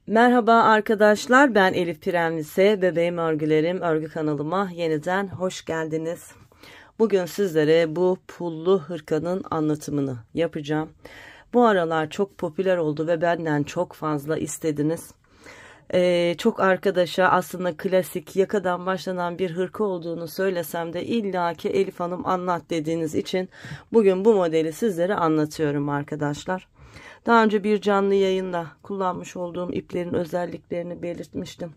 Merhaba arkadaşlar, ben Elif Premlise, bebeğim örgülerim örgü kanalıma yeniden hoş geldiniz. Bugün sizlere bu pullu hırkanın anlatımını yapacağım. Bu aralar çok popüler oldu ve benden çok fazla istediniz. Çok arkadaşa aslında klasik yakadan başlanan bir hırka olduğunu söylesem de illaki Elif Hanım anlat dediğiniz için bugün bu modeli sizlere anlatıyorum arkadaşlar. Daha önce bir canlı yayında kullanmış olduğum iplerin özelliklerini belirtmiştim.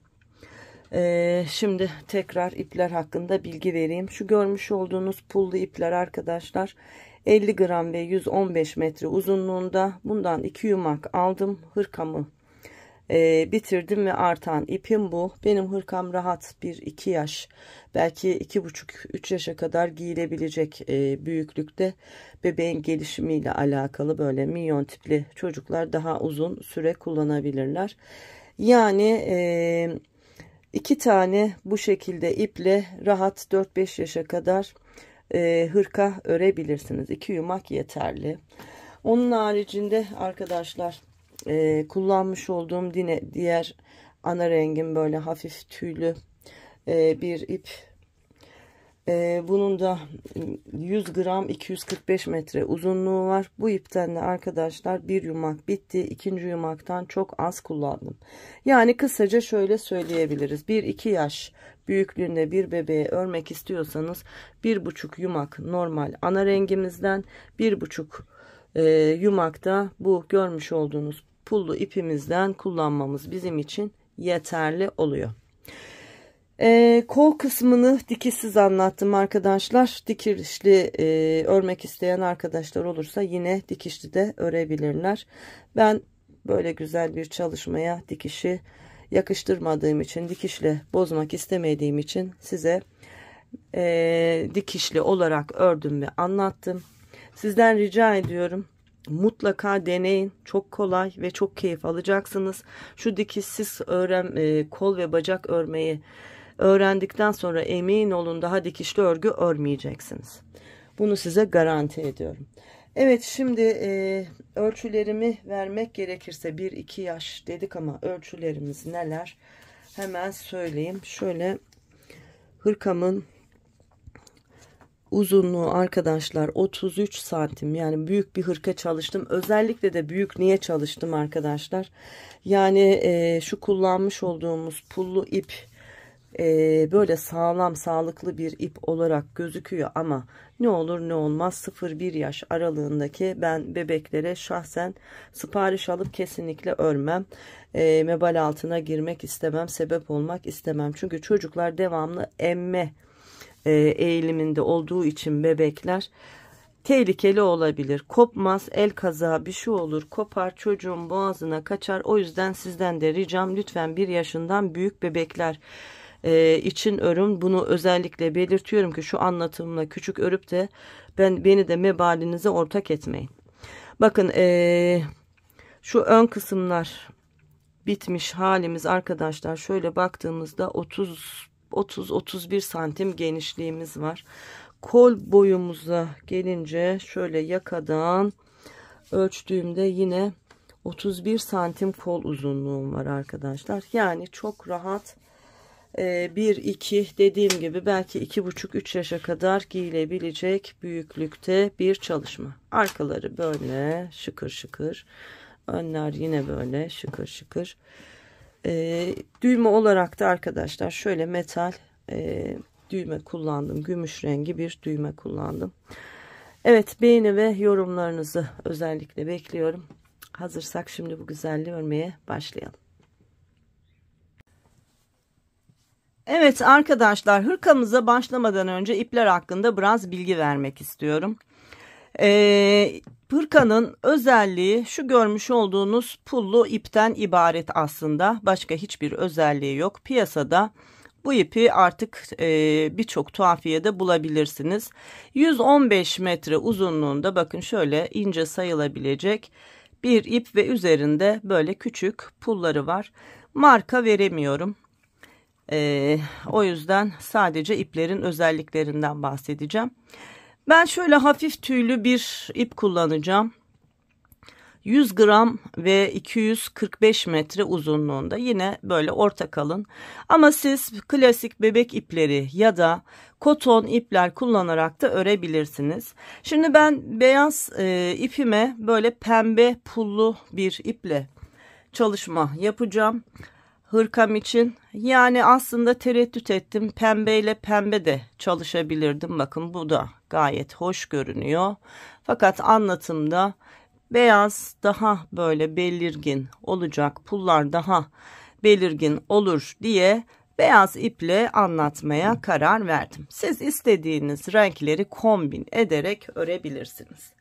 Şimdi tekrar ipler hakkında bilgi vereyim. Şu görmüş olduğunuz pullu ipler arkadaşlar 50 gram ve 115 metre uzunluğunda. Bundan 2 yumak aldım. Hırkamı bitirdim ve artan ipim bu. Benim hırkam rahat 1-2 yaş, belki 2,5-3 yaşa kadar giyilebilecek büyüklükte. Bebeğin gelişimiyle alakalı böyle minyon tipli çocuklar daha uzun süre kullanabilirler. Yani 2 tane bu şekilde iple rahat 4-5 yaşa kadar hırka örebilirsiniz. 2 yumak yeterli. Onun haricinde arkadaşlar kullanmış olduğum diğer ana rengim böyle hafif tüylü bir ip. Bunun da 100 gram 245 metre uzunluğu var. Bu ipten de arkadaşlar bir yumak bitti. İkinci yumaktan çok az kullandım. Yani kısaca şöyle söyleyebiliriz. 1-2 yaş büyüklüğünde bir bebeğe örmek istiyorsanız 1,5 yumak normal ana rengimizden, 1,5 yumakta bu görmüş olduğunuz pullu ipimizden kullanmamız bizim için yeterli oluyor. Kol kısmını dikişsiz anlattım arkadaşlar. Dikişli örmek isteyen arkadaşlar olursa yine dikişli de örebilirler. Ben böyle güzel bir çalışmaya dikişi yakıştırmadığım için, dikişle bozmak istemediğim için size dikişli olarak ördüm ve anlattım. Sizden rica ediyorum, mutlaka deneyin. Çok kolay ve çok keyif alacaksınız. Şu dikişsiz kol ve bacak örmeyi öğrendikten sonra emin olun daha dikişli örgü örmeyeceksiniz. Bunu size garanti ediyorum. Evet, şimdi ölçülerimi vermek gerekirse 1-2 yaş dedik ama ölçülerimiz neler? Hemen söyleyeyim. Şöyle hırkamın uzunluğu arkadaşlar 33 santim, yani büyük bir hırka çalıştım. Özellikle de büyük niye çalıştım arkadaşlar? Yani şu kullanmış olduğumuz pullu ip böyle sağlam sağlıklı bir ip olarak gözüküyor ama ne olur ne olmaz 0-1 yaş aralığındaki ben bebeklere şahsen sipariş alıp kesinlikle örmem. Mebal altına girmek istemem, sebep olmak istemem. Çünkü çocuklar devamlı emme eğiliminde olduğu için bebekler tehlikeli olabilir. Kopmaz, el kaza bir şey olur, kopar, çocuğun boğazına kaçar. O yüzden sizden de ricam, lütfen 1 yaşından büyük bebekler için örün. Bunu özellikle belirtiyorum ki şu anlatımla küçük örüp de beni de mebalinize ortak etmeyin. Bakın şu ön kısımlar bitmiş halimiz arkadaşlar. Şöyle baktığımızda 30-31 santim genişliğimiz var. Kol boyumuza gelince şöyle yakadan ölçtüğümde yine 31 santim kol uzunluğum var arkadaşlar. Yani çok rahat 1-2 dediğim gibi belki 2,5-3 yaşa kadar giyilebilecek büyüklükte bir çalışma. Arkaları böyle şıkır şıkır. Önler yine böyle şıkır şıkır. Düğme olarak da arkadaşlar şöyle metal düğme kullandım. Gümüş rengi bir düğme kullandım. Evet, beğeni ve yorumlarınızı özellikle bekliyorum. Hazırsak şimdi bu güzelliği örmeye başlayalım. Evet arkadaşlar, hırkamıza başlamadan önce ipler hakkında biraz bilgi vermek istiyorum. Hırkanın özelliği şu görmüş olduğunuz pullu ipten ibaret aslında. Başka hiçbir özelliği yok. Piyasada bu ipi artık birçok tuhafiyede bulabilirsiniz. 115 metre uzunluğunda bakın şöyle ince sayılabilecek bir ip ve üzerinde böyle küçük pulları var. Marka veremiyorum. O yüzden sadece iplerin özelliklerinden bahsedeceğim. Ben şöyle hafif tüylü bir ip kullanacağım. 100 gram ve 245 metre uzunluğunda, yine böyle orta kalın. Ama siz klasik bebek ipleri ya da koton ipler kullanarak da örebilirsiniz. Şimdi ben beyaz ipime böyle pembe pullu bir iple çalışma yapacağım hırkam için. Yani aslında tereddüt ettim, pembeyle pembe de çalışabilirdim. Bakın bu da gayet hoş görünüyor. Fakat anlatımda beyaz daha böyle belirgin olacak, pullar daha belirgin olur diye beyaz iple anlatmaya karar verdim. Siz istediğiniz renkleri kombin ederek örebilirsiniz.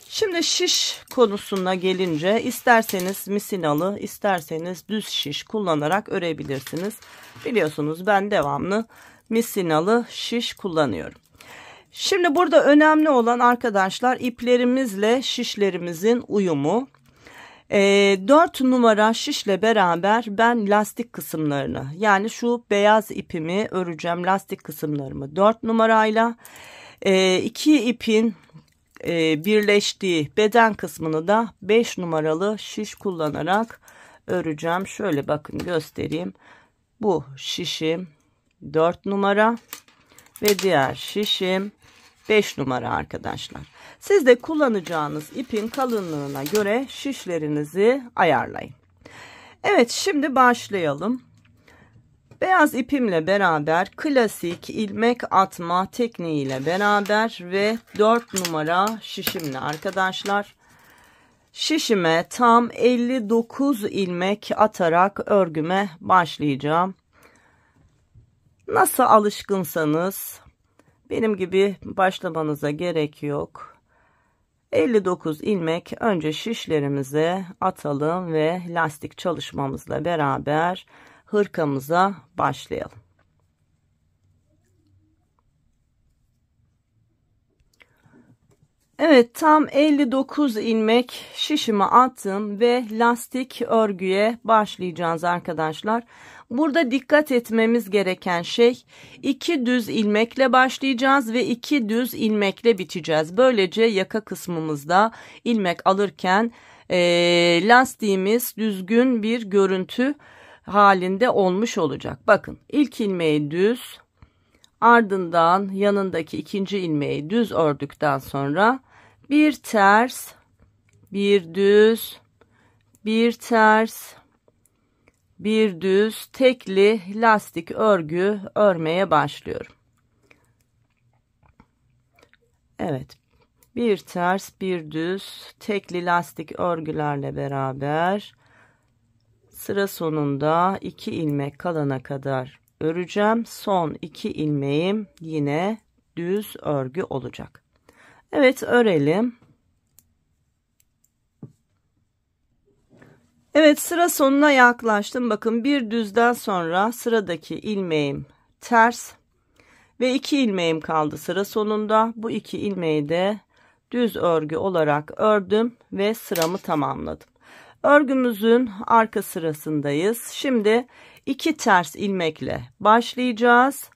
Şimdi şiş konusuna gelince, isterseniz misinalı, isterseniz düz şiş kullanarak örebilirsiniz. Biliyorsunuz ben devamlı misinalı şiş kullanıyorum. Şimdi burada önemli olan arkadaşlar, iplerimizle şişlerimizin uyumu. 4 numara şişle beraber ben lastik kısımlarını, yani şu beyaz ipimi öreceğim, lastik kısımlarımı 4 numarayla, 2 ipin birleştiği beden kısmını da 5 numaralı şiş kullanarak öreceğim. Şöyle bakın göstereyim. Bu şişim 4 numara ve diğer şişim 5 numara arkadaşlar. Siz de kullanacağınız ipin kalınlığına göre şişlerinizi ayarlayın. Evet, şimdi başlayalım. Beyaz ipimle beraber klasik ilmek atma tekniğiyle beraber ve 4 numara şişimle arkadaşlar, şişime tam 59 ilmek atarak örgüme başlayacağım. Nasıl alışkınsanız benim gibi başlamanıza gerek yok. 59 ilmek önce şişlerimize atalım ve lastik çalışmamızla beraber hırkamıza başlayalım. Evet, tam 59 ilmek şişime attım ve lastik örgüye başlayacağız arkadaşlar. Burada dikkat etmemiz gereken şey, 2 düz ilmekle başlayacağız ve 2 düz ilmekle biteceğiz. Böylece yaka kısmımızda ilmek alırken lastiğimiz düzgün bir görüntü halinde olmuş olacak. Bakın, ilk ilmeği düz, ardından yanındaki ikinci ilmeği düz ördükten sonra bir ters, bir düz, bir ters, bir düz tekli lastik örgü örmeye başlıyorum. Evet, bir ters, bir düz tekli lastik örgülerle beraber sıra sonunda 2 ilmek kalana kadar öreceğim. Son 2 ilmeğim yine düz örgü olacak. Evet, örelim. Evet, sıra sonuna yaklaştım. Bakın, bir düzden sonra sıradaki ilmeğim ters ve 2 ilmeğim kaldı sıra sonunda. Bu 2 ilmeği de düz örgü olarak ördüm ve sıramı tamamladım. Örgümüzün arka sırasındayız. Şimdi 2 ters ilmekle başlayacağız.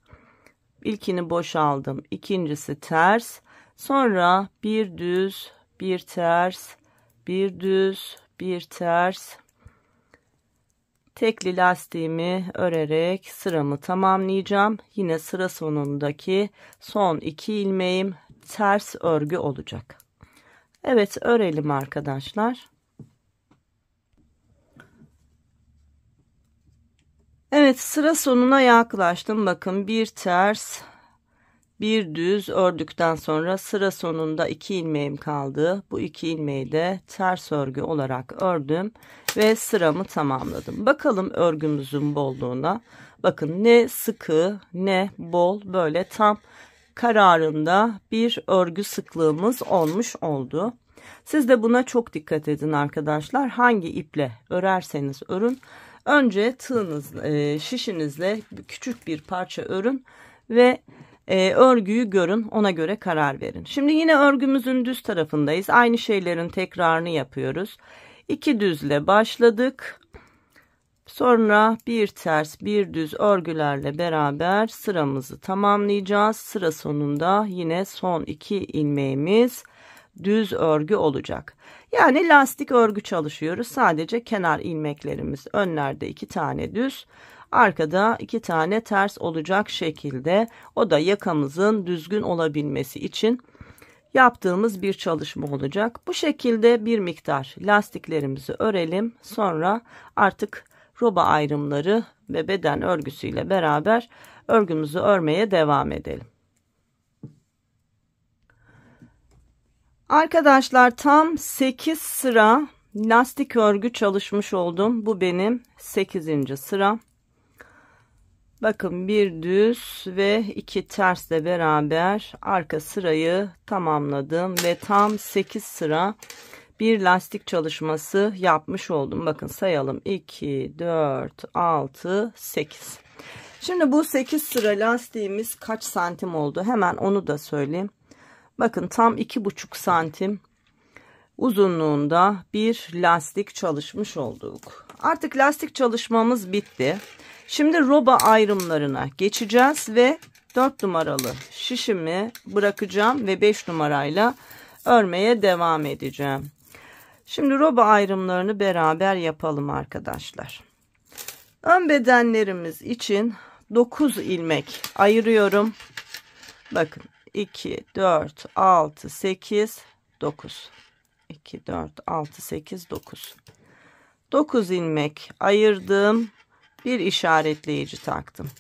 İlkini boşaldım. İkincisi ters. Sonra bir düz, bir ters, bir düz, bir ters. Tekli lastiğimi örerek sıramı tamamlayacağım. Yine sıra sonundaki son 2 ilmeğim ters örgü olacak. Evet, örelim arkadaşlar. Evet, sıra sonuna yaklaştım. Bakın, bir ters, bir düz ördükten sonra sıra sonunda 2 ilmeğim kaldı. Bu 2 ilmeği de ters örgü olarak ördüm ve sıramı tamamladım. Bakalım örgümüzün bolluğuna. Bakın, ne sıkı ne bol, böyle tam kararında bir örgü sıklığımız olmuş oldu. Siz de buna çok dikkat edin arkadaşlar. Hangi iple örerseniz örün, önce tığınız, şişinizle küçük bir parça örün ve örgüyü görün, ona göre karar verin. Şimdi yine örgümüzün düz tarafındayız. Aynı şeylerin tekrarını yapıyoruz. 2 düzle başladık. Sonra bir ters, bir düz örgülerle beraber sıramızı tamamlayacağız. Sıra sonunda yine son 2 ilmeğimiz düz örgü olacak. Yani lastik örgü çalışıyoruz. Sadece kenar ilmeklerimiz önlerde 2 tane düz, arkada 2 tane ters olacak şekilde. O da yakamızın düzgün olabilmesi için yaptığımız bir çalışma olacak. Bu şekilde bir miktar lastiklerimizi örelim. Sonra artık roba ayrımları ve beden örgüsüyle beraber örgümüzü örmeye devam edelim. Arkadaşlar tam 8 sıra lastik örgü çalışmış oldum. Bu benim 8. sıra. Bakın bir düz ve 2 tersle beraber arka sırayı tamamladım ve tam 8 sıra bir lastik çalışması yapmış oldum. Bakın sayalım: 2, 4, 6, 8. Şimdi bu 8 sıra lastiğimiz kaç santim oldu? Hemen onu da söyleyeyim. Bakın tam 2,5 santim uzunluğunda bir lastik çalışmış olduk. Artık lastik çalışmamız bitti. Şimdi roba ayrımlarına geçeceğiz ve 4 numaralı şişimi bırakacağım ve 5 numarayla örmeye devam edeceğim. Şimdi roba ayrımlarını beraber yapalım arkadaşlar. Ön bedenlerimiz için 9 ilmek ayırıyorum. Bakın 2, 4, 6, 8, 9. 2, 4, 6, 8, 9. 9 ilmek ayırdım. Bir işaretleyici taktım.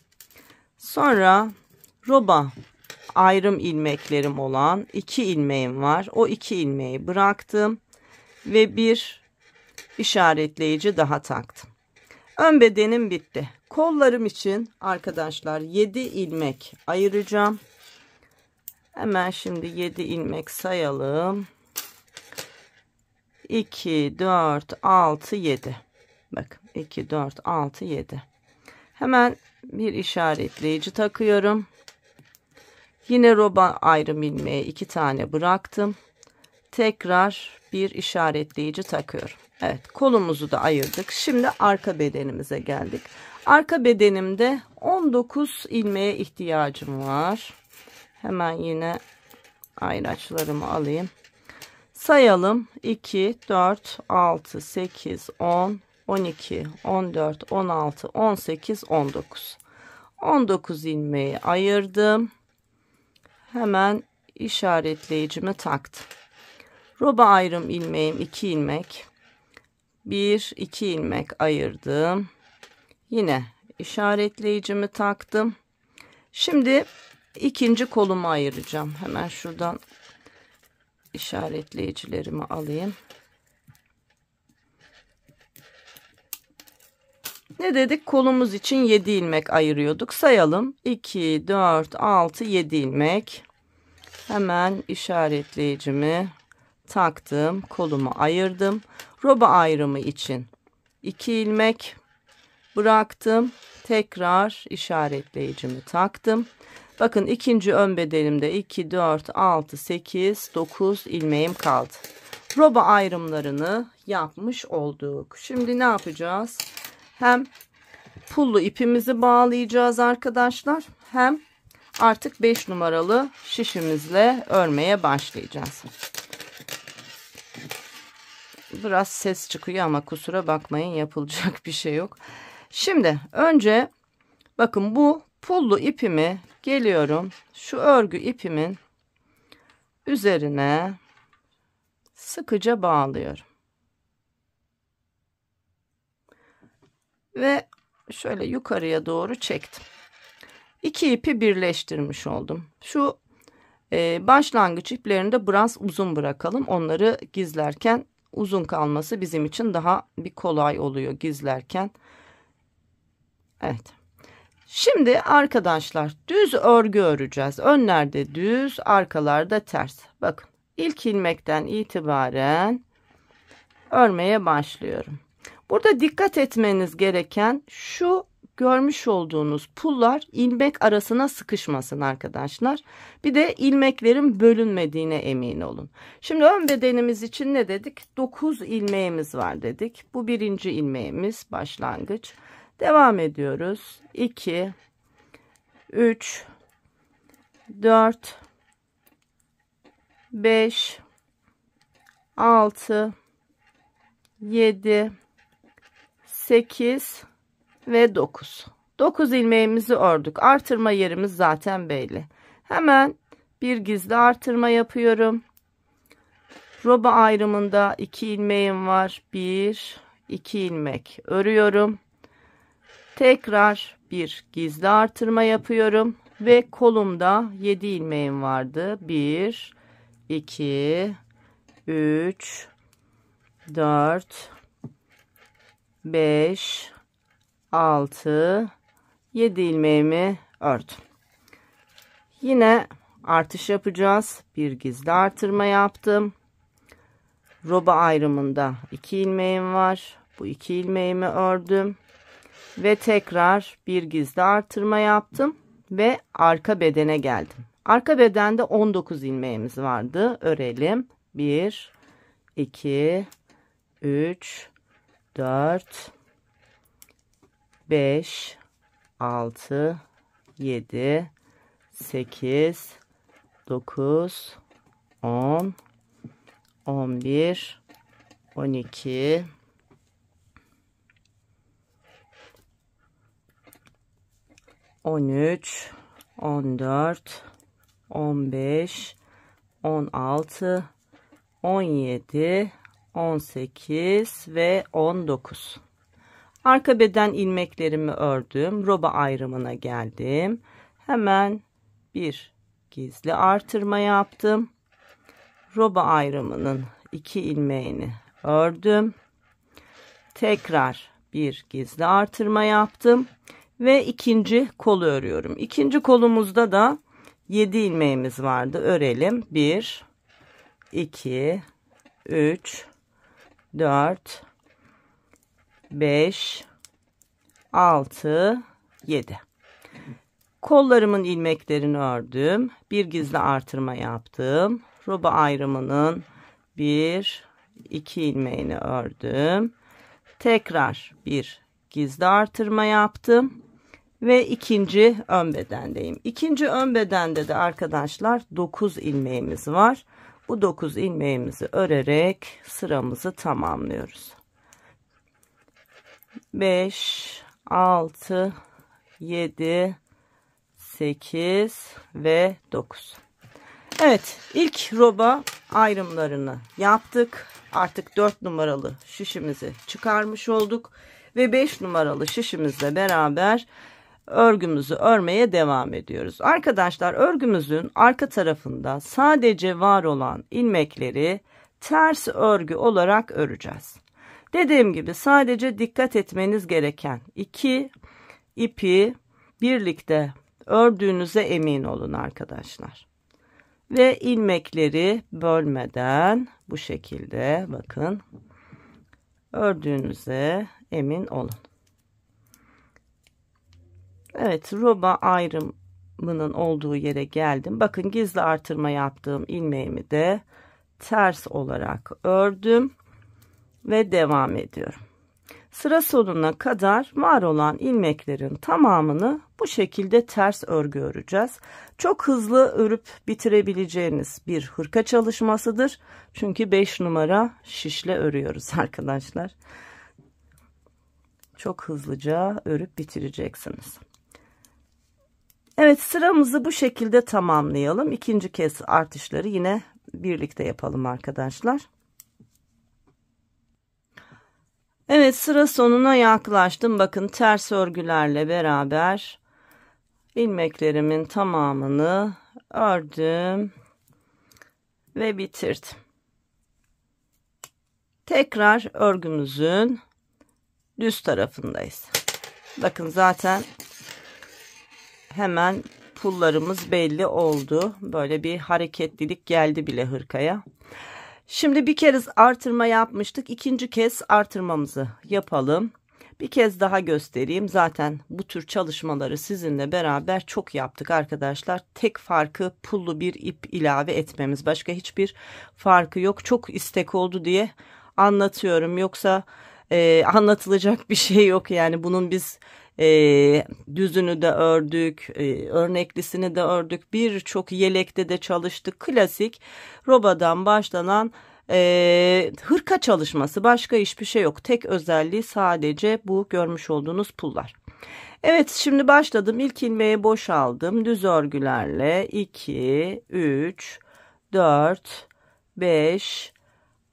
Sonra roba ayrım ilmeklerim olan 2 ilmeğim var. O 2 ilmeği bıraktım ve bir işaretleyici daha taktım. Ön bedenim bitti. Kollarım için arkadaşlar 7 ilmek ayıracağım. Hemen şimdi 7 ilmek sayalım. 2, 4, 6, 7. Bakın 2, 4, 6, 7. Hemen bir işaretleyici takıyorum. Yine roba ayrım ilmeği 2 tane bıraktım. Tekrar bir işaretleyici takıyorum. Evet, kolumuzu da ayırdık. Şimdi arka bedenimize geldik. Arka bedenimde 19 ilmeğe ihtiyacım var. Hemen yine ayraçlarımı alayım. Sayalım: 2, 4, 6, 8, 10, 12, 14, 16, 18, 19. 19 ilmeği ayırdım. Hemen işaretleyicimi taktım. Roba ayrım ilmeğim 2 ilmek. 1, 2 ilmek ayırdım. Yine işaretleyicimi taktım. Şimdi ikinci kolumu ayıracağım. Hemen şuradan işaretleyicilerimi alayım. Ne dedik? Kolumuz için 7 ilmek ayırıyorduk. Sayalım: 2, 4, 6, 7 ilmek. Hemen işaretleyicimi taktım. Kolumu ayırdım. Roba ayrımı için 2 ilmek bıraktım. Tekrar işaretleyicimi taktım. Bakın ikinci ön bedenimde 2, 4, 6, 8, 9 ilmeğim kaldı. Roba ayrımlarını yapmış olduk. Şimdi ne yapacağız? Hem pullu ipimizi bağlayacağız arkadaşlar. Hem artık 5 numaralı şişimizle örmeye başlayacağız. Biraz ses çıkıyor ama kusura bakmayın, yapılacak bir şey yok. Şimdi önce bakın bu pullu ipimi geliyorum. Şu örgü ipimin üzerine sıkıca bağlıyorum. Ve şöyle yukarıya doğru çektim. 2 ipi birleştirmiş oldum. Şu başlangıç iplerini de biraz uzun bırakalım. Onları gizlerken uzun kalması bizim için daha bir kolay oluyor gizlerken. Evet. Şimdi arkadaşlar düz örgü öreceğiz. Önlerde düz, arkalarda ters. Bakın ilk ilmekten itibaren örmeye başlıyorum. Burada dikkat etmeniz gereken şu görmüş olduğunuz pullar ilmek arasına sıkışmasın arkadaşlar. Bir de ilmeklerin bölünmediğine emin olun. Şimdi ön bedenimiz için ne dedik? 9 ilmeğimiz var dedik. Bu birinci ilmeğimiz başlangıç. Devam ediyoruz. 2, 3, 4, 5, 6, 7, 8 ve 9. 9 ilmeğimizi ördük. Artırma yerimiz zaten belli. Hemen bir gizli artırma yapıyorum. Roba ayrımında 2 ilmeğim var. 1, 2 ilmek örüyorum. Tekrar bir gizli artırma yapıyorum ve kolumda 7 ilmeğim vardı. 1, 2, 3, 4, 5, 6, 7 ilmeğimi ördüm. Yine artış yapacağız. Bir gizli artırma yaptım. Roba ayrımında 2 ilmeğim var. Bu 2 ilmeğimi ördüm. Ve tekrar bir gizli artırma yaptım. Ve arka bedene geldim. Arka bedende 19 ilmeğimiz vardı. Örelim. 1, 2, 3, 4, 5, 6, 7, 8, 9, 10, 11, 12, 13, 14, 15, 16, 17, 18 ve 19. Arka beden ilmeklerimi ördüm. Roba ayrımına geldim. Hemen bir gizli artırma yaptım. Roba ayrımının 2 ilmeğini ördüm. Tekrar bir gizli artırma yaptım. Ve ikinci kolu örüyorum. İkinci kolumuzda da 7 ilmeğimiz vardı. Örelim. 1, 2, 3, 4, 5, 6, 7. Kollarımın ilmeklerini ördüm. Bir gizli artırma yaptım. Roba ayrımının 1, 2 ilmeğini ördüm. Tekrar bir gizli artırma yaptım. Ve ikinci ön bedendeyim. İkinci ön bedende de arkadaşlar 9 ilmeğimiz var. Bu 9 ilmeğimizi örerek sıramızı tamamlıyoruz. 5, 6, 7, 8 ve 9. Evet, ilk roba ayrımlarını yaptık. Artık 4 numaralı şişimizi çıkarmış olduk. Ve 5 numaralı şişimizle beraber örgümüzü örmeye devam ediyoruz. Arkadaşlar, örgümüzün arka tarafında sadece var olan ilmekleri ters örgü olarak öreceğiz. Dediğim gibi sadece dikkat etmeniz gereken 2 ipi birlikte ördüğünüze emin olun arkadaşlar. Ve ilmekleri bölmeden bu şekilde bakın ördüğünüze emin olun. Evet, roba ayrımının olduğu yere geldim. Bakın gizli artırma yaptığım ilmeğimi de ters olarak ördüm ve devam ediyorum. Sıra sonuna kadar var olan ilmeklerin tamamını bu şekilde ters örgü öreceğiz. Çok hızlı örüp bitirebileceğiniz bir hırka çalışmasıdır. Çünkü 5 numara şişle örüyoruz arkadaşlar. Çok hızlıca örüp bitireceksiniz. Evet, sıramızı bu şekilde tamamlayalım. İkinci kez artışları yine birlikte yapalım arkadaşlar. Evet, sıra sonuna yaklaştım. Bakın ters örgülerle beraber ilmeklerimin tamamını ördüm ve bitirdim. Tekrar örgümüzün düz tarafındayız. Bakın zaten hemen pullarımız belli oldu. Böyle bir hareketlilik geldi bile hırkaya. Şimdi bir kez artırma yapmıştık. İkinci kez artırmamızı yapalım. Bir kez daha göstereyim. Zaten bu tür çalışmaları sizinle beraber çok yaptık arkadaşlar. Tek farkı pullu bir ip ilave etmemiz. Başka hiçbir farkı yok. Çok istek oldu diye anlatıyorum. Yoksa anlatılacak bir şey yok. Yani bunun biz düzünü de ördük, örneklisini de ördük, birçok yelekte de çalıştık. Klasik robadan başlanan hırka çalışması, başka hiçbir şey yok. Tek özelliği sadece bu görmüş olduğunuz pullar. Evet, şimdi başladım. İlk ilmeği boşaldım. Düz örgülerle 2, 3, 4, 5,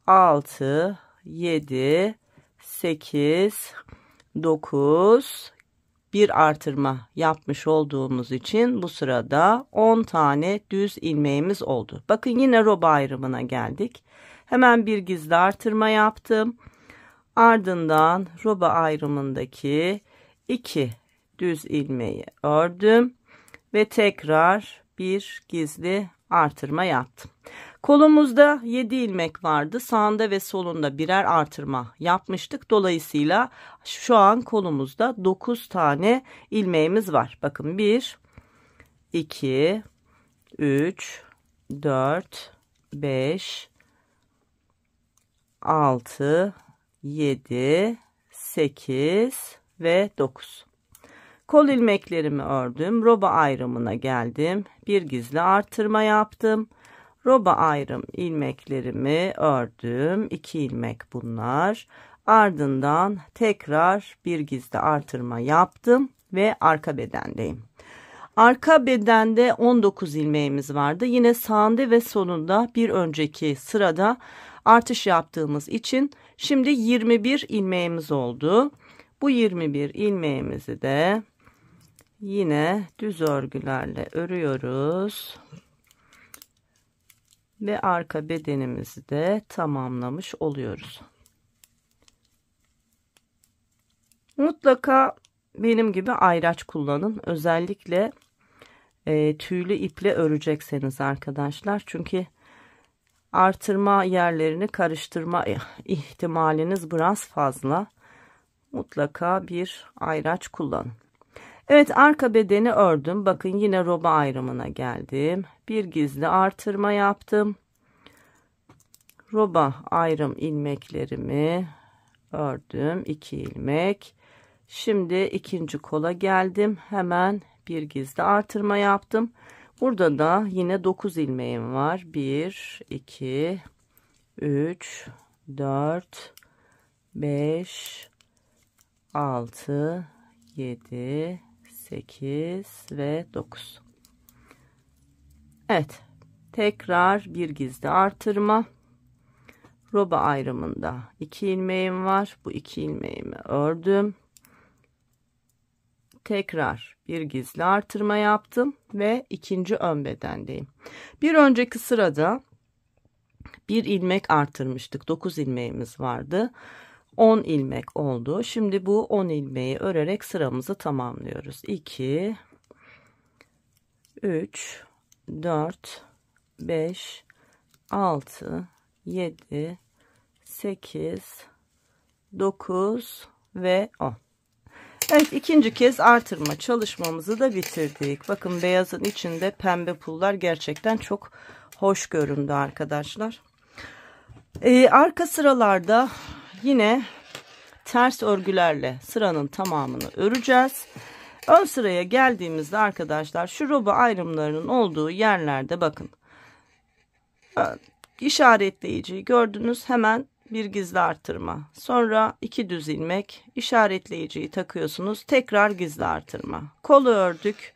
6, 7, 8, 9, bir artırma yapmış olduğumuz için bu sırada 10 tane düz ilmeğimiz oldu. Bakın yine roba ayrımına geldik. Hemen bir gizli artırma yaptım. Ardından roba ayrımındaki 2 düz ilmeği ördüm ve tekrar bir gizli artırma yaptım. Kolumuzda 7 ilmek vardı. Sağında ve solunda birer artırma yapmıştık. Dolayısıyla şu an kolumuzda 9 tane ilmeğimiz var. Bakın 1, 2, 3, 4, 5, 6, 7, 8 ve 9. Kol ilmeklerimi ördüm. Roba ayrımına geldim. Bir gizli artırma yaptım. Roba ayrım ilmeklerimi ördüm. 2 ilmek bunlar. Ardından tekrar bir gizli artırma yaptım ve arka bedendeyim. Arka bedende 19 ilmeğimiz vardı. Yine sağında ve sonunda bir önceki sırada artış yaptığımız için şimdi 21 ilmeğimiz oldu. Bu 21 ilmeğimizi de yine düz örgülerle örüyoruz. Ve arka bedenimizi de tamamlamış oluyoruz. Mutlaka benim gibi ayraç kullanın. Özellikle tüylü iple örecekseniz arkadaşlar. Çünkü artırma yerlerini karıştırma ihtimaliniz biraz fazla. Mutlaka bir ayraç kullanın. Evet, arka bedeni ördüm. Bakın yine roba ayrımına geldim. Bir gizli artırma yaptım. Roba ayrım ilmeklerimi ördüm. 2 ilmek. Şimdi ikinci kola geldim. Hemen bir gizli artırma yaptım. Burada da yine 9 ilmeğim var. 1, 2, 3, 4, 5, 6, 7, 8 ve 9. Evet, tekrar bir gizli artırma. Roba ayrımında 2 ilmeğim var. Bu 2 ilmeğimi ördüm. Tekrar bir gizli artırma yaptım ve ikinci ön bedendeyim. Bir önceki sırada bir ilmek artırmıştık. 9 ilmeğimiz vardı. 10 ilmek oldu. Şimdi bu 10 ilmeği örerek sıramızı tamamlıyoruz. 2, 3, 4, 5, 6, 7, 8, 9 ve 10. Evet, ikinci kez artırma çalışmamızı da bitirdik. Bakın beyazın içinde pembe pullar gerçekten çok hoş göründü arkadaşlar. Arka sıralarda yine ters örgülerle sıranın tamamını öreceğiz. Ön sıraya geldiğimizde arkadaşlar şu roba ayrımlarının olduğu yerlerde bakın işaretleyiciyi gördünüz, hemen bir gizli artırma, sonra 2 düz ilmek, işaretleyiciyi takıyorsunuz, tekrar gizli artırma, kolu ördük,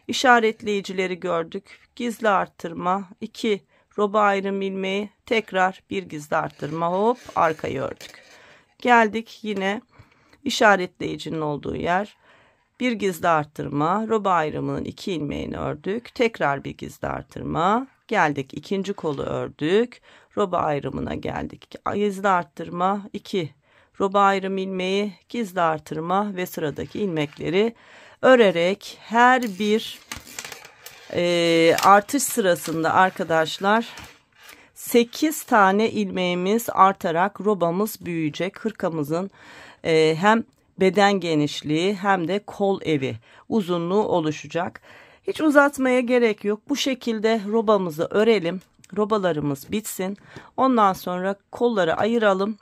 işaretleyicileri gördük, gizli artırma, 2 roba ayrım ilmeği, tekrar bir gizli artırma, hop arkayı ördük. Geldik yine işaretleyicinin olduğu yer, bir gizli artırma, roba ayrımının 2 ilmeğini ördük, tekrar bir gizli artırma, geldik ikinci kolu ördük, roba ayrımına geldik, gizli artırma, 2 roba ayrım ilmeği, gizli artırma ve sıradaki ilmekleri örerek her bir artış sırasında arkadaşlar 8 tane ilmeğimiz artarak robamız büyüyecek. Hırkamızın hem beden genişliği hem de kol evi uzunluğu oluşacak. Hiç uzatmaya gerek yok. Bu şekilde robamızı örelim. Robalarımız bitsin. Ondan sonra kolları ayıralım.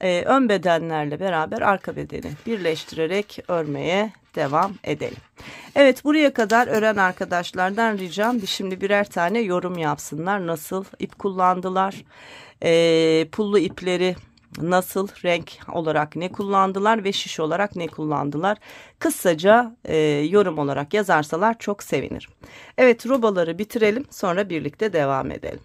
Ön bedenlerle beraber arka bedeni birleştirerek örmeye devam edelim. Evet, buraya kadar öğren arkadaşlardan ricam şimdi birer tane yorum yapsınlar. Nasıl ip kullandılar? Pullu ipleri nasıl, renk olarak ne kullandılar ve şiş olarak ne kullandılar? Kısaca yorum olarak yazarsalar çok sevinirim. Evet, robaları bitirelim, sonra birlikte devam edelim.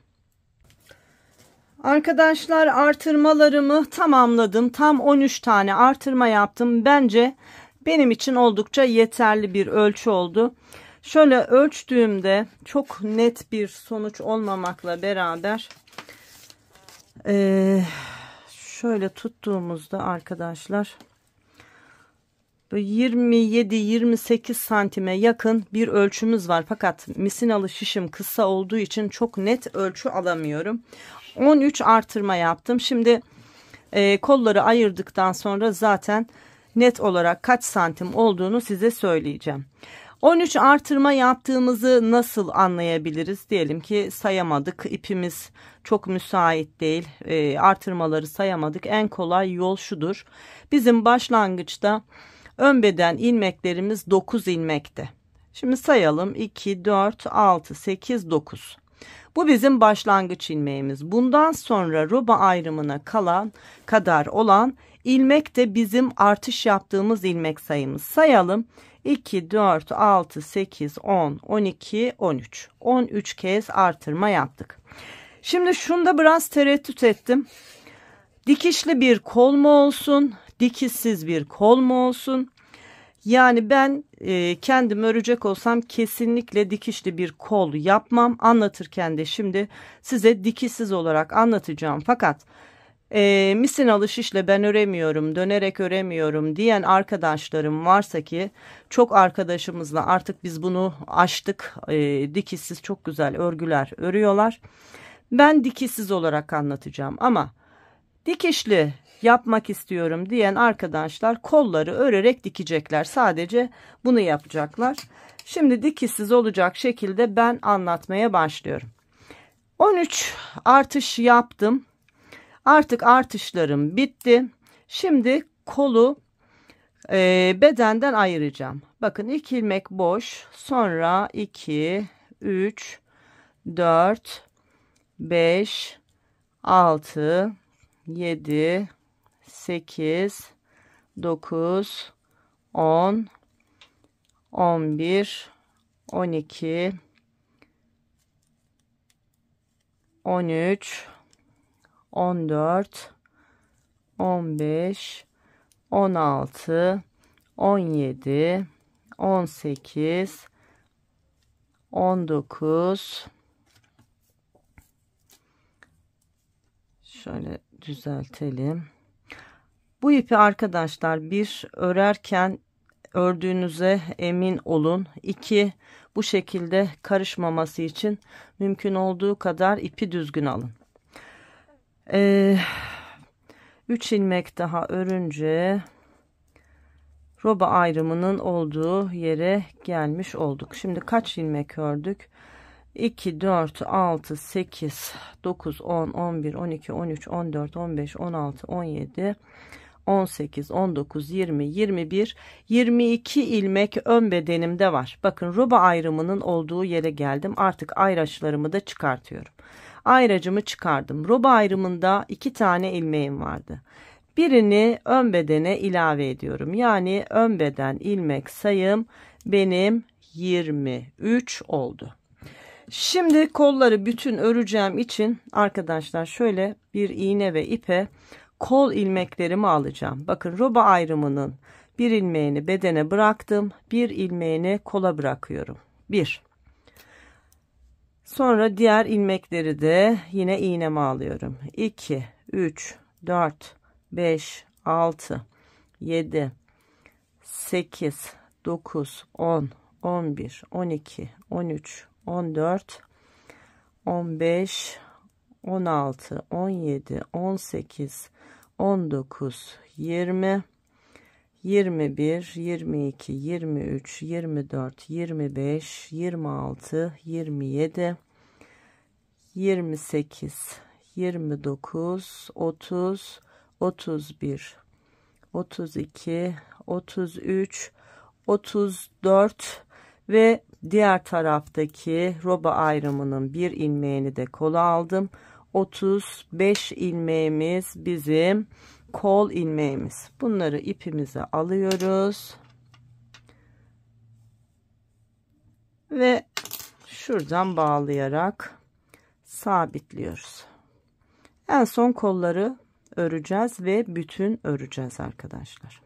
Arkadaşlar, artırmalarımı tamamladım. Tam 13 tane artırma yaptım. Bence benim için oldukça yeterli bir ölçü oldu. Şöyle ölçtüğümde çok net bir sonuç olmamakla beraber şöyle tuttuğumuzda arkadaşlar 27-28 santime yakın bir ölçümüz var. Fakat misinalı şişim kısa olduğu için çok net ölçü alamıyorum. 13 artırma yaptım. Şimdi kolları ayırdıktan sonra zaten net olarak kaç santim olduğunu size söyleyeceğim. 13 artırma yaptığımızı nasıl anlayabiliriz? Diyelim ki sayamadık, ipimiz çok müsait değil, artırmaları sayamadık. En kolay yol şudur: bizim başlangıçta ön beden ilmeklerimiz 9 ilmekte. Şimdi sayalım: 2, 4, 6, 8, 9. Bu bizim başlangıç ilmeğimiz. Bundan sonra roba ayrımına kadar olan ilmek de bizim artış yaptığımız ilmek sayımız. Sayalım: 2, 4, 6, 8, 10, 12, 13. 13 kez artırma yaptık. Şimdi şunda biraz tereddüt ettim. Dikişli bir kol mu olsun, dikişsiz bir kol mu olsun? Yani ben kendim örecek olsam kesinlikle dikişli bir kol yapmam. Anlatırken de şimdi size dikişsiz olarak anlatacağım. Fakat misinalı şişle ben öremiyorum, dönerek öremiyorum diyen arkadaşlarım varsa, ki çok arkadaşımızla artık biz bunu aştık, dikişsiz çok güzel örgüler örüyorlar. Ben dikişsiz olarak anlatacağım ama dikişli yapmak istiyorum diyen arkadaşlar kolları örerek dikecekler. Sadece bunu yapacaklar. Şimdi dikişsiz olacak şekilde ben anlatmaya başlıyorum. 13 artış yaptım. Artık artışlarım bitti. Şimdi kolu bedenden ayıracağım. Bakın, 2 ilmek boş. Sonra 2, 3, 4, 5, 6, 7, 8, 9, 10, 11, 12, 13, 14, 15, 16, 17, 18, 19. Şöyle düzeltelim. Bu ipi arkadaşlar, bir, örerken ördüğünüze emin olun. 2, bu şekilde karışmaması için mümkün olduğu kadar ipi düzgün alın. 3 ilmek daha örünce roba ayrımının olduğu yere gelmiş olduk. Şimdi kaç ilmek ördük? 2, 4, 6, 8, 9, 10, 11, 12, 13, 14, 15, 16, 17, 18, 19, 20, 21, 22 ilmek ön bedenimde var. Bakın, roba ayrımının olduğu yere geldim. Artık ayraçlarımı da çıkartıyorum. Ayracımı çıkardım. Roba ayrımında 2 tane ilmeğim vardı. Birini ön bedene ilave ediyorum. Yani ön beden ilmek sayım benim 23 oldu. Şimdi kolları bütün öreceğim için arkadaşlar şöyle bir iğne ve ipe kol ilmeklerimi alacağım. Bakın, roba ayrımının bir ilmeğini bedene bıraktım. Bir ilmeğini kola bırakıyorum. 1. Sonra diğer ilmekleri de yine iğneme alıyorum. 2, 3, 4, 5, 6, 7, 8, 9, 10, 11, 12, 13, 14, 15, 16, 17, 18, 19, 20, 21, 22, 23, 24, 25, 26, 27, 28, 29, 30, 31, 32, 33, 34 ve diğer taraftaki roba ayrımının bir ilmeğini de kola aldım. 35 ilmeğimiz bizim kol ilmeğimiz. Bunları ipimize alıyoruz. Ve şuradan bağlayarak sabitliyoruz. En son kolları öreceğiz ve bütün öreceğiz arkadaşlar.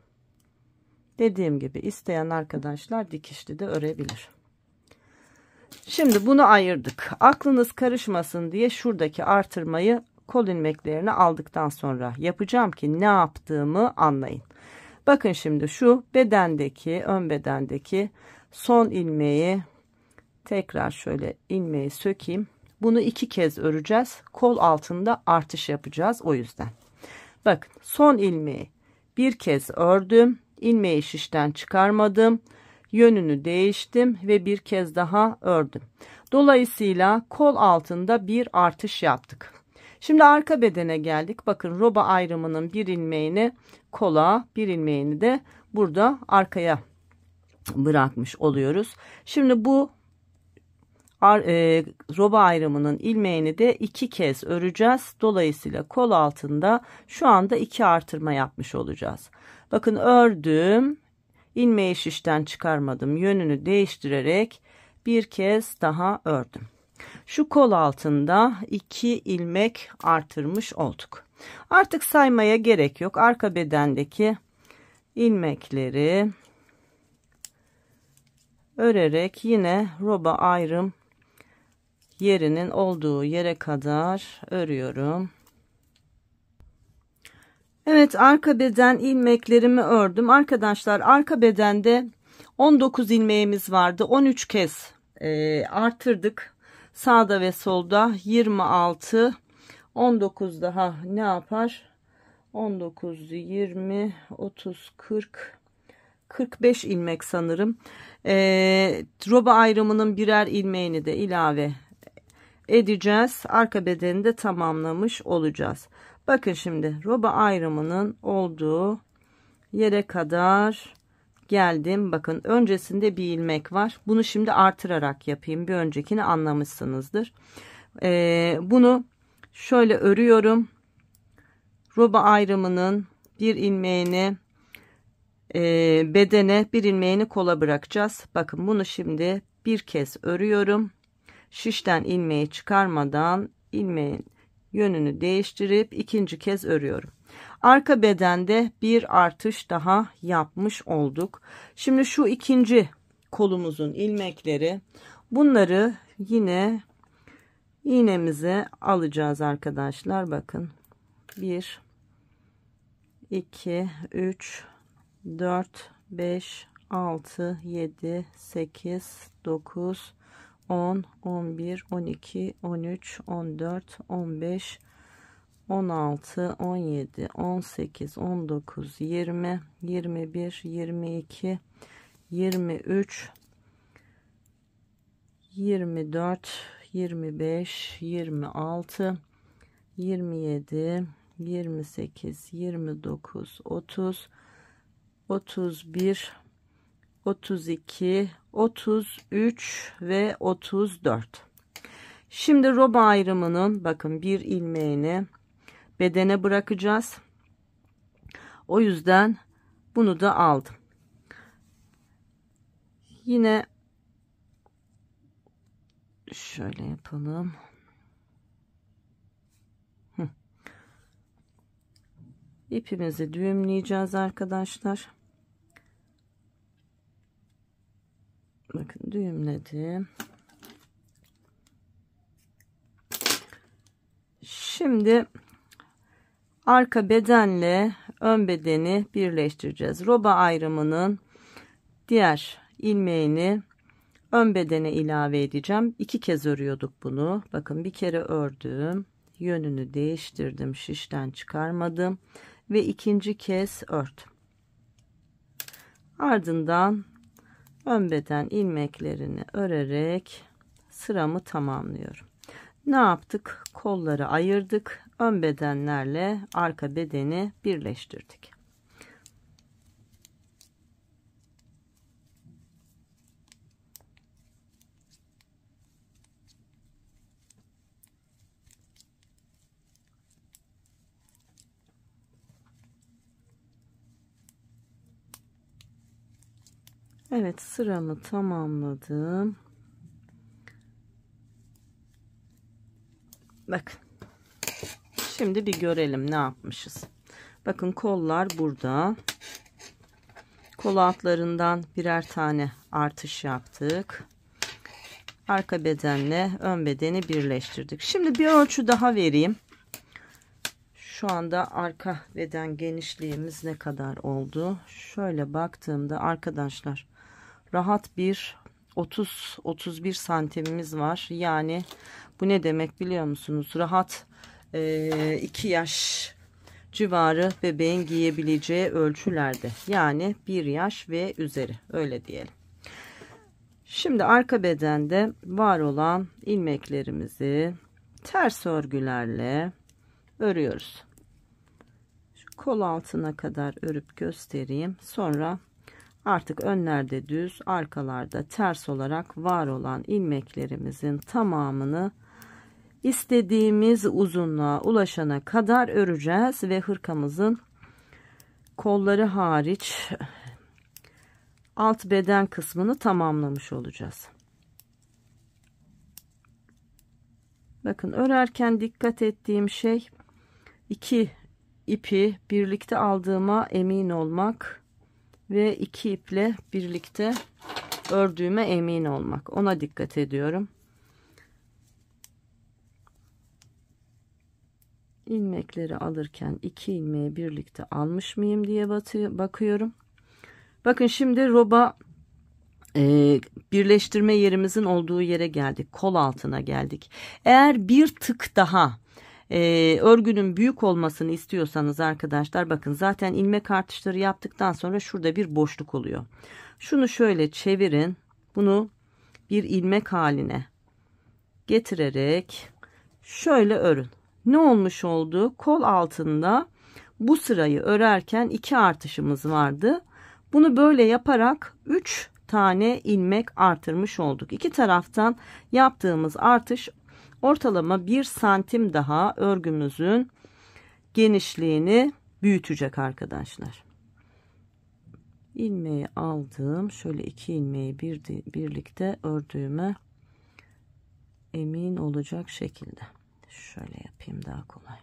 Dediğim gibi isteyen arkadaşlar dikişli de örebilir. Şimdi bunu ayırdık. Aklınız karışmasın diye şuradaki artırmayı kol ilmeklerini aldıktan sonra yapacağım ki ne yaptığımı anlayın. Bakın şimdi şu bedendeki, ön bedendeki son ilmeği tekrar şöyle ilmeği sökeyim. Bunu 2 kez öreceğiz. Kol altında artış yapacağız o yüzden. Bakın son ilmeği bir kez ördüm. İlmeği şişten çıkarmadım. Yönünü değiştim ve bir kez daha ördüm. Dolayısıyla kol altında bir artış yaptık. Şimdi arka bedene geldik. Bakın roba ayrımının bir ilmeğini kola, bir ilmeğini de burada arkaya bırakmış oluyoruz. Şimdi bu roba ayrımının ilmeğini de 2 kez öreceğiz. Dolayısıyla kol altında şu anda 2 artırma yapmış olacağız. Bakın ördüm. İlmeği şişten çıkarmadım. Yönünü değiştirerek bir kez daha ördüm. Şu kol altında 2 ilmek artırmış olduk. Artık saymaya gerek yok. Arka bedendeki ilmekleri örerek yine roba ayrım yerinin olduğu yere kadar örüyorum. Evet, arka beden ilmeklerimi ördüm. Arkadaşlar arka bedende 19 ilmeğimiz vardı. 13 kez artırdık. Sağda ve solda 26, 19 daha ne yapar? 19, 20, 30, 40, 45 ilmek sanırım. Roba ayrımının birer ilmeğini de ilave edeceğiz. Arka bedeni de tamamlamış olacağız. Bakın şimdi roba ayrımının olduğu yere kadar geldim. Bakın öncesinde bir ilmek var. Bunu şimdi artırarak yapayım. Bir öncekini anlamışsınızdır. Bunu şöyle örüyorum. Roba ayrımının bir ilmeğini bedene, bir ilmeğini kola bırakacağız. Bakın bunu şimdi bir kez örüyorum. Şişten ilmeği çıkarmadan ilmeğin yönünü değiştirip ikinci kez örüyorum. Arka bedende bir artış daha yapmış olduk. Şimdi şu ikinci kolumuzun ilmekleri, bunları yine iğnemize alacağız arkadaşlar. Bakın 1 2 3 4 5 6 7 8 9 10 11 12 13 14 15 16 17 18 19 20 21 22 23 24 25 26 27 28 29 30 31 32 33 ve 34. Şimdi roba ayrımının bakın bir ilmeğini bedene bırakacağız. O yüzden bunu da aldım. Yine şöyle yapalım. İpimizi düğümleyeceğiz arkadaşlar. Bakın düğümledim. Şimdi arka bedenle ön bedeni birleştireceğiz. Roba ayrımının diğer ilmeğini ön bedene ilave edeceğim. 2 kez örüyorduk bunu. Bakın bir kere ördüm. Yönünü değiştirdim. Şişten çıkarmadım. Ve ikinci kez ördüm. Ardından ön beden ilmeklerini örerek sıramı tamamlıyorum. Ne yaptık? Kolları ayırdık. Ön bedenlerle arka bedeni birleştirdik. Evet, sıramı tamamladım. Bakın. Şimdi bir görelim ne yapmışız. Bakın kollar burada. Kol altlarından birer tane artış yaptık. Arka bedenle ön bedeni birleştirdik. Şimdi bir ölçü daha vereyim. Şu anda arka beden genişliğimiz ne kadar oldu? Şöyle baktığımda arkadaşlar rahat bir 30-31 santimimiz var. Yani bu ne demek biliyor musunuz? Rahat 2 yaş civarı bebeğin giyebileceği ölçülerde. Yani 1 yaş ve üzeri, öyle diyelim. Şimdi arka bedende var olan ilmeklerimizi ters örgülerle örüyoruz. Şu kol altına kadar örüp göstereyim. Sonra artık önlerde düz, arkalarda ters olarak var olan ilmeklerimizin tamamını istediğimiz uzunluğa ulaşana kadar öreceğiz ve hırkamızın kolları hariç alt beden kısmını tamamlamış olacağız. Bakın örerken dikkat ettiğim şey iki ipi birlikte aldığıma emin olmak ve iki iple birlikte ördüğüme emin olmak. Ona dikkat ediyorum. İlmekleri alırken iki ilmeği birlikte almış mıyım diye bakıyorum. Bakın şimdi roba birleştirme yerimizin olduğu yere geldik. Kol altına geldik. Eğer bir tık daha örgünün büyük olmasını istiyorsanız arkadaşlar, bakın zaten ilmek artışları yaptıktan sonra şurada bir boşluk oluyor. Şunu şöyle çevirin. Bunu bir ilmek haline getirerek şöyle örün. Ne olmuş oldu? Kol altında bu sırayı örerken 2 artışımız vardı. Bunu böyle yaparak 3 tane ilmek artırmış olduk. İki taraftan yaptığımız artış ortalama 1 santim daha örgümüzün genişliğini büyütecek arkadaşlar. İlmeği aldım. Şöyle 2 ilmeği birlikte ördüğüme emin olacak şekilde. Şöyle yapayım, daha kolay.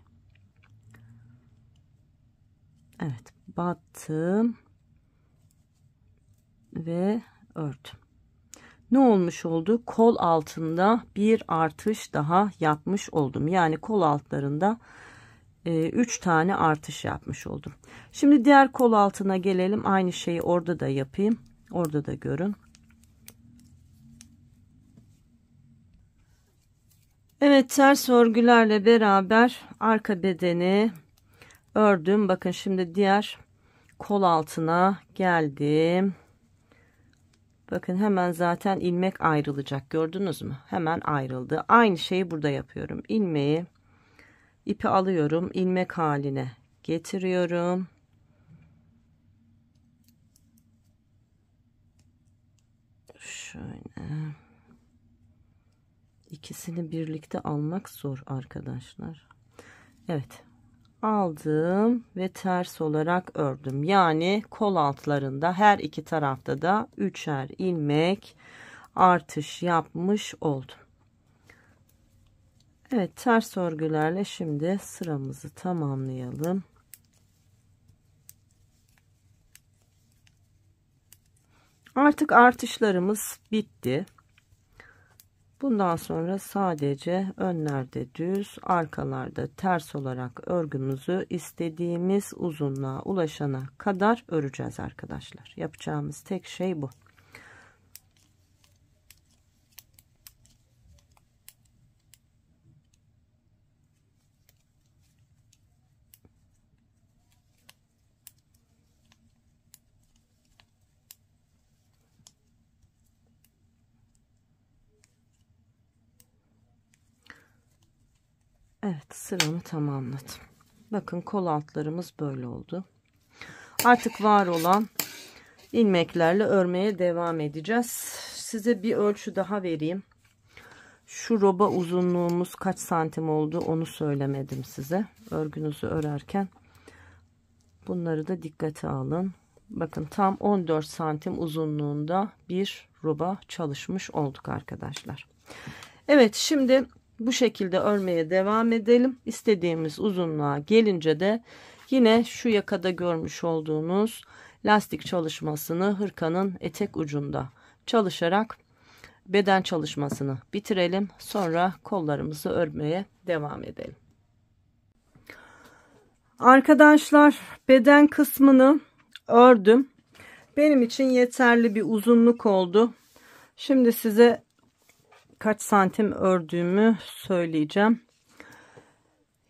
Evet, battım ve ördüm. Ne olmuş oldu? Kol altında bir artış daha yapmış oldum. Yani kol altlarında 3 tane artış yapmış oldum. Şimdi diğer kol altına gelelim. Aynı şeyi orada da yapayım. Orada da görün. Evet, ters örgülerle beraber arka bedeni ördüm. Bakın şimdi diğer kol altına geldim. Bakın hemen zaten ilmek ayrılacak, gördünüz mü? Hemen ayrıldı. Aynı şeyi burada yapıyorum. İlmeği, ipi alıyorum, ilmek haline getiriyorum. Şöyle. İkisini birlikte almak zor arkadaşlar. Evet. Aldım ve ters olarak ördüm. Yani kol altlarında her iki tarafta da 3'er ilmek artış yapmış oldum. Evet, ters örgülerle şimdi sıramızı tamamlayalım. Artık artışlarımız bitti. Bundan sonra sadece önlerde düz, arkalarda ters olarak örgümüzü istediğimiz uzunluğa ulaşana kadar öreceğiz arkadaşlar. Yapacağımız tek şey bu. Evet, sıramı tamamladım. Bakın kol altlarımız böyle oldu. Artık var olan ilmeklerle örmeye devam edeceğiz. Size bir ölçü daha vereyim. Şu roba uzunluğumuz kaç santim oldu onu söylemedim size. Örgünüzü örerken bunları da dikkate alın. Bakın tam 14 santim uzunluğunda bir roba çalışmış olduk arkadaşlar. Evet, şimdi bu şekilde örmeye devam edelim. İstediğimiz uzunluğa gelince de yine şu yakada görmüş olduğunuz lastik çalışmasını hırkanın etek ucunda çalışarak beden çalışmasını bitirelim. Sonra kollarımızı örmeye devam edelim. Arkadaşlar, beden kısmını ördüm. Benim için yeterli bir uzunluk oldu. Şimdi size kaç santim ördüğümü söyleyeceğim.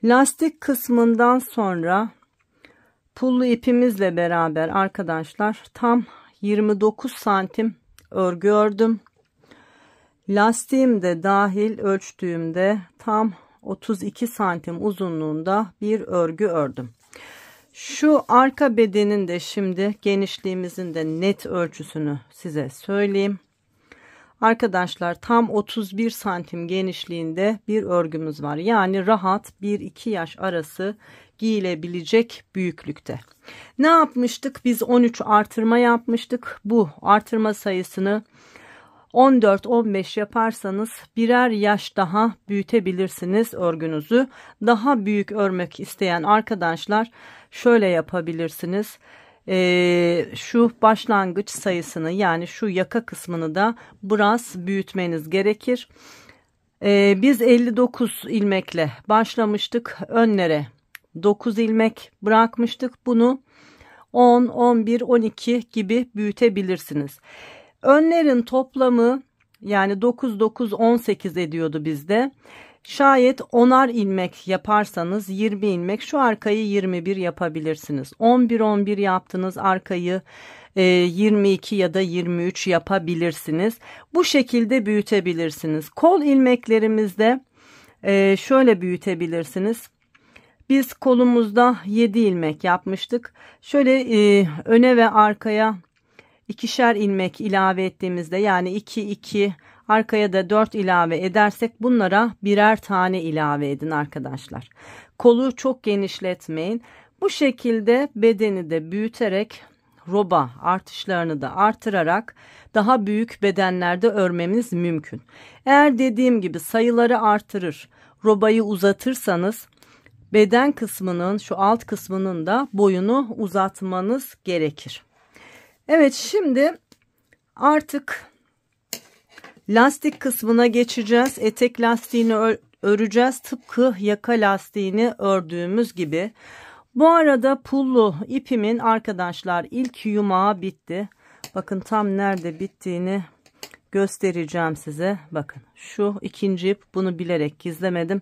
Lastik kısmından sonra pullu ipimizle beraber arkadaşlar tam 29 santim örgü ördüm. Lastiğim de dahil ölçtüğümde tam 32 santim uzunluğunda bir örgü ördüm. Şu arka bedenin de şimdi genişliğimizin de net ölçüsünü size söyleyeyim. Arkadaşlar tam 31 santim genişliğinde bir örgümüz var. Yani rahat 1-2 yaş arası giyilebilecek büyüklükte. Ne yapmıştık? Biz 13 artırma yapmıştık. Bu artırma sayısını 14-15 yaparsanız birer yaş daha büyütebilirsiniz örgünüzü. Daha büyük örmek isteyen arkadaşlar şöyle yapabilirsiniz. Şu başlangıç sayısını, yani şu yaka kısmını da biraz büyütmeniz gerekir. Biz 59 ilmekle başlamıştık. Önlere 9 ilmek bırakmıştık. Bunu 10, 11, 12 gibi büyütebilirsiniz. Önlerin toplamı yani 9, 9, 18 ediyordu bizde. Şayet 10'ar ilmek yaparsanız 20 ilmek, şu arkayı 21 yapabilirsiniz. 11, 11 yaptınız, arkayı 22 ya da 23 yapabilirsiniz. Bu şekilde büyütebilirsiniz. Kol ilmeklerimizde şöyle büyütebilirsiniz. Biz kolumuzda 7 ilmek yapmıştık. Şöyle öne ve arkaya ikişer ilmek ilave ettiğimizde, yani 2 2 arkaya da 4 ilave edersek bunlara birer tane ilave edin arkadaşlar. Kolu çok genişletmeyin. Bu şekilde bedeni de büyüterek roba artışlarını da artırarak daha büyük bedenlerde örmemiz mümkün. Eğer dediğim gibi sayıları artırır, robayı uzatırsanız beden kısmının, şu alt kısmının da boyunu uzatmanız gerekir. Evet, şimdi artık lastik kısmına geçeceğiz. Etek lastiğini öreceğiz. Tıpkı yaka lastiğini ördüğümüz gibi. Bu arada pullu ipimin arkadaşlar ilk yumağı bitti. Bakın tam nerede bittiğini göstereceğim size. Bakın şu ikinci ip, bunu bilerek gizlemedim.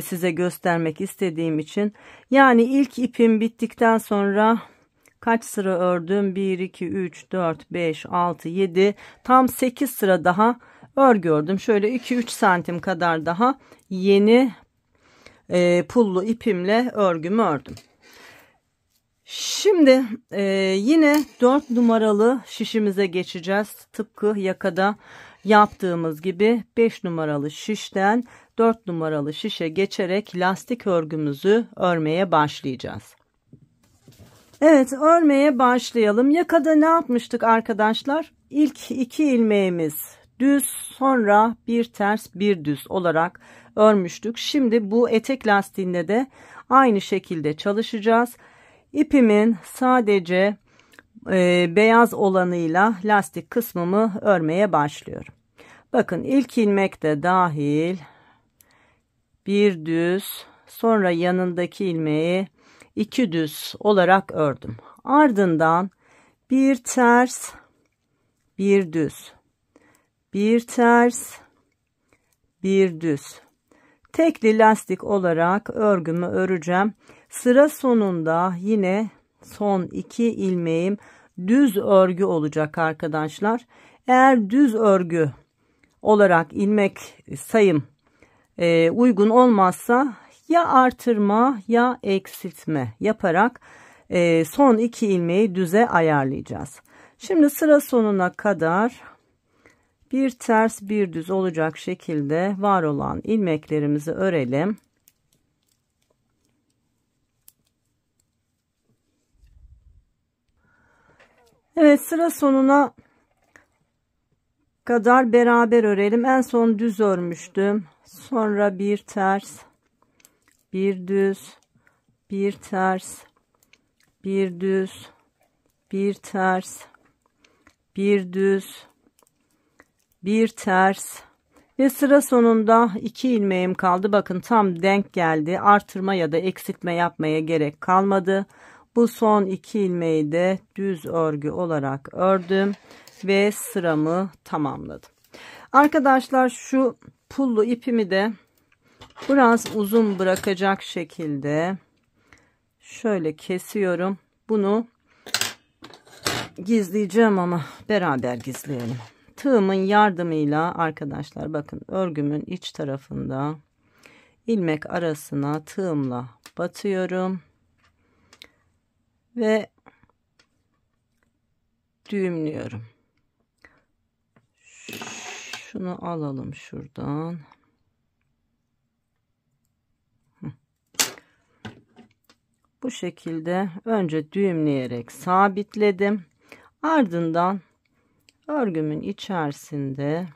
Size göstermek istediğim için. Yani ilk ipim bittikten sonra kaç sıra ördüm? 1, 2, 3, 4, 5, 6, 7, tam 8 sıra daha örgü ördüm. Şöyle 2-3 santim kadar daha yeni pullu ipimle örgümü ördüm. Şimdi yine 4 numaralı şişimize geçeceğiz. Tıpkı yakada yaptığımız gibi 5 numaralı şişten 4 numaralı şişe geçerek lastik örgümüzü örmeye başlayacağız. Evet, örmeye başlayalım. Yakada ne yapmıştık arkadaşlar? İlk 2 ilmeğimiz düz, sonra bir ters bir düz olarak örmüştük. Şimdi bu etek lastiğinde de aynı şekilde çalışacağız. İpimin sadece beyaz olanıyla lastik kısmımı örmeye başlıyorum. Bakın ilk ilmek de dahil bir düz, sonra yanındaki ilmeği 2 düz olarak ördüm. Ardından bir ters, bir düz, bir ters, bir düz. Tekli lastik olarak örgümü öreceğim. Sıra sonunda yine son 2 ilmeğim düz örgü olacak arkadaşlar. Eğer düz örgü olarak ilmek sayım uygun olmazsa ya artırma ya eksiltme yaparak son 2 ilmeği düze ayarlayacağız. Şimdi sıra sonuna kadar bir ters bir düz olacak şekilde var olan ilmeklerimizi örelim. Evet, sıra sonuna kadar beraber örelim. En son düz örmüştüm. Sonra bir ters, bir düz, bir ters, bir düz, bir ters, bir düz, bir ters ve sıra sonunda 2 ilmeğim kaldı. Bakın tam denk geldi. Artırma ya da eksiltme yapmaya gerek kalmadı. Bu son 2 ilmeği de düz örgü olarak ördüm ve sıramı tamamladım. Arkadaşlar, şu pullu ipimi de biraz uzun bırakacak şekilde şöyle kesiyorum. Bunu gizleyeceğim ama beraber gizleyelim. Tığımın yardımıyla arkadaşlar, bakın örgümün iç tarafında ilmek arasına tığımla batıyorum ve düğümlüyorum. Şunu alalım şuradan. Bu şekilde önce düğümleyerek sabitledim. Ardından örgümün içerisinde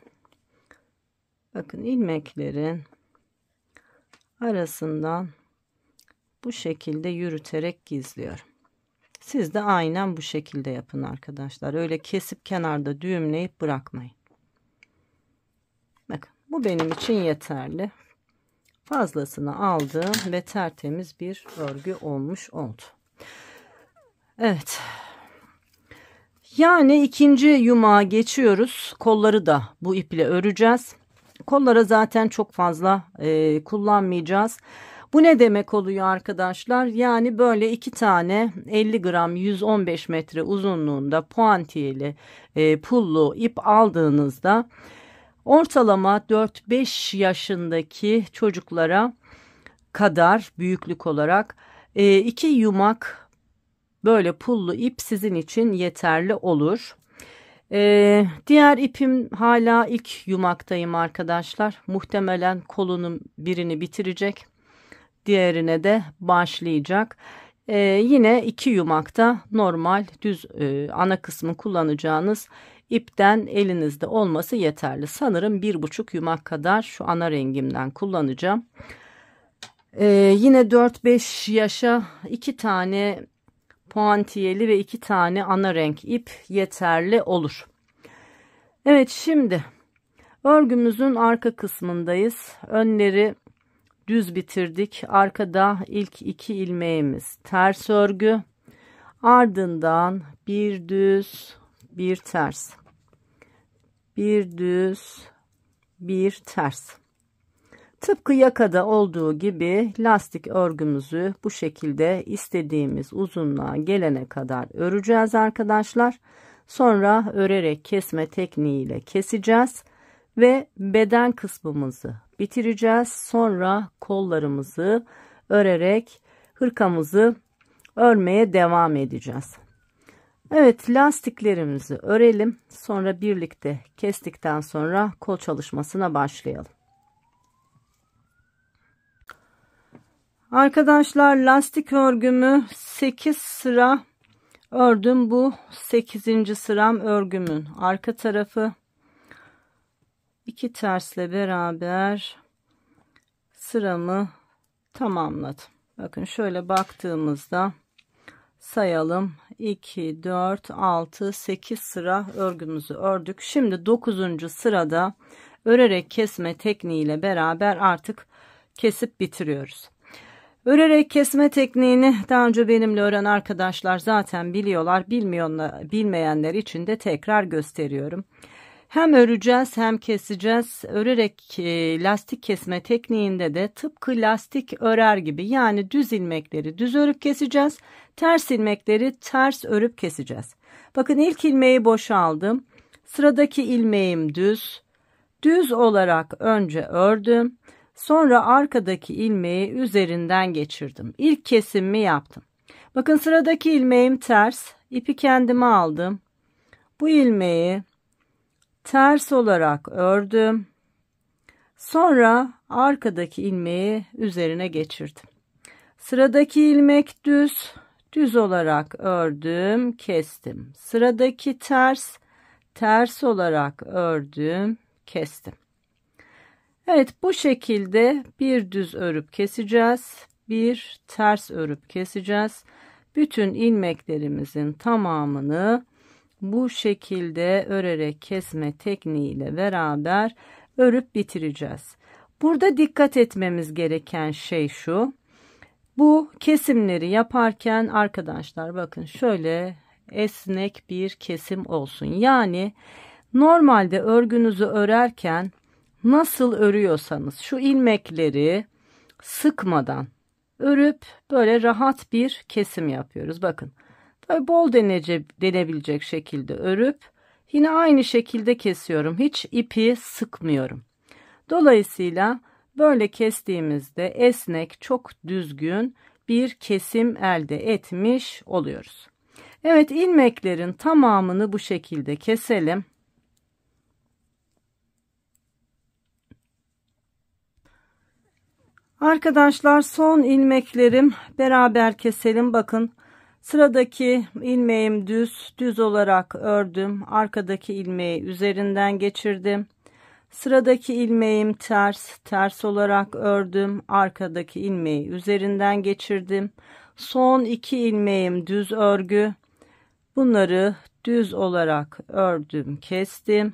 bakın ilmeklerin arasından bu şekilde yürüterek gizliyorum. Siz de aynen bu şekilde yapın arkadaşlar. Öyle kesip kenarda düğümleyip bırakmayın. Bakın bu benim için yeterli. Fazlasını aldım ve tertemiz bir örgü olmuş oldu. Evet. Yani ikinci yumağa geçiyoruz. Kolları da bu iple öreceğiz. Kollara zaten çok fazla kullanmayacağız. Bu ne demek oluyor arkadaşlar? Yani böyle 2 tane 50 gram 115 metre uzunluğunda puantiyeli pullu ip aldığınızda ortalama 4-5 yaşındaki çocuklara kadar büyüklük olarak 2 yumak böyle pullu ip sizin için yeterli olur. Diğer ipim hala ilk yumaktayım arkadaşlar. Muhtemelen kolunun birini bitirecek. Diğerine de başlayacak. Yine 2 yumakta normal düz ana kısmı kullanacağınız ipten elinizde olması yeterli. Sanırım 1,5 yumak kadar şu ana rengimden kullanacağım. Yine 4-5 yaşa 2 tane puantiyeli ve 2 tane ana renk ip yeterli olur. Evet, şimdi örgümüzün arka kısmındayız. Önleri düz bitirdik. Arkada ilk 2 ilmeğimiz ters örgü. Ardından bir düz, bir ters. Bir düz, bir ters. Tıpkı yakada olduğu gibi lastik örgümüzü bu şekilde istediğimiz uzunluğa gelene kadar öreceğiz arkadaşlar. Sonra örerek kesme tekniğiyle keseceğiz ve beden kısmımızı bitireceğiz. Sonra kollarımızı örerek hırkamızı örmeye devam edeceğiz. Evet, lastiklerimizi örelim. Sonra birlikte kestikten sonra kol çalışmasına başlayalım. Arkadaşlar, lastik örgümü 8 sıra ördüm. Bu 8. sıram örgümün arka tarafı. 2 tersle beraber sıramı tamamladım. Bakın şöyle baktığımızda sayalım. 2, 4, 6, 8 sıra örgümüzü ördük. Şimdi 9. sırada örerek kesme tekniğiyle beraber artık kesip bitiriyoruz. Örerek kesme tekniğini daha önce benimle öğrenen arkadaşlar zaten biliyorlar. Bilmeyenler için de tekrar gösteriyorum. Hem öreceğiz hem keseceğiz. Örerek lastik kesme tekniğinde de tıpkı lastik örer gibi, yani düz ilmekleri düz örüp keseceğiz. Ters ilmekleri ters örüp keseceğiz. Bakın ilk ilmeği boşaldım. Sıradaki ilmeğim düz. Düz olarak önce ördüm. Sonra arkadaki ilmeği üzerinden geçirdim. İlk kesimimi yaptım. Bakın sıradaki ilmeğim ters. İpi kendime aldım. Bu ilmeği ters olarak ördüm. Sonra arkadaki ilmeği üzerine geçirdim. Sıradaki ilmek düz. düz olarak ördüm, kestim. Sıradaki ters olarak ördüm, kestim. Evet, bu şekilde bir düz örüp keseceğiz, bir ters örüp keseceğiz. Bütün ilmeklerimizin tamamını bu şekilde örerek kesme tekniğiyle beraber örüp bitireceğiz. Burada dikkat etmemiz gereken şey şu. Bu kesimleri yaparken arkadaşlar bakın şöyle esnek bir kesim olsun. Yani normalde örgünüzü örerken nasıl örüyorsanız şu ilmekleri sıkmadan örüp böyle rahat bir kesim yapıyoruz. Bakın böyle bol denebilecek şekilde örüp yine aynı şekilde kesiyorum. Hiç ipi sıkmıyorum. Dolayısıyla böyle kestiğimizde esnek, çok düzgün bir kesim elde etmiş oluyoruz. Evet, ilmeklerin tamamını bu şekilde keselim. Arkadaşlar, son ilmeklerim, beraber keselim. Bakın sıradaki ilmeğim düz olarak ördüm. Arkadaki ilmeği üzerinden geçirdim. Sıradaki ilmeğim ters olarak ördüm. Arkadaki ilmeği üzerinden geçirdim. Son 2 ilmeğim düz örgü. Bunları düz olarak ördüm, kestim.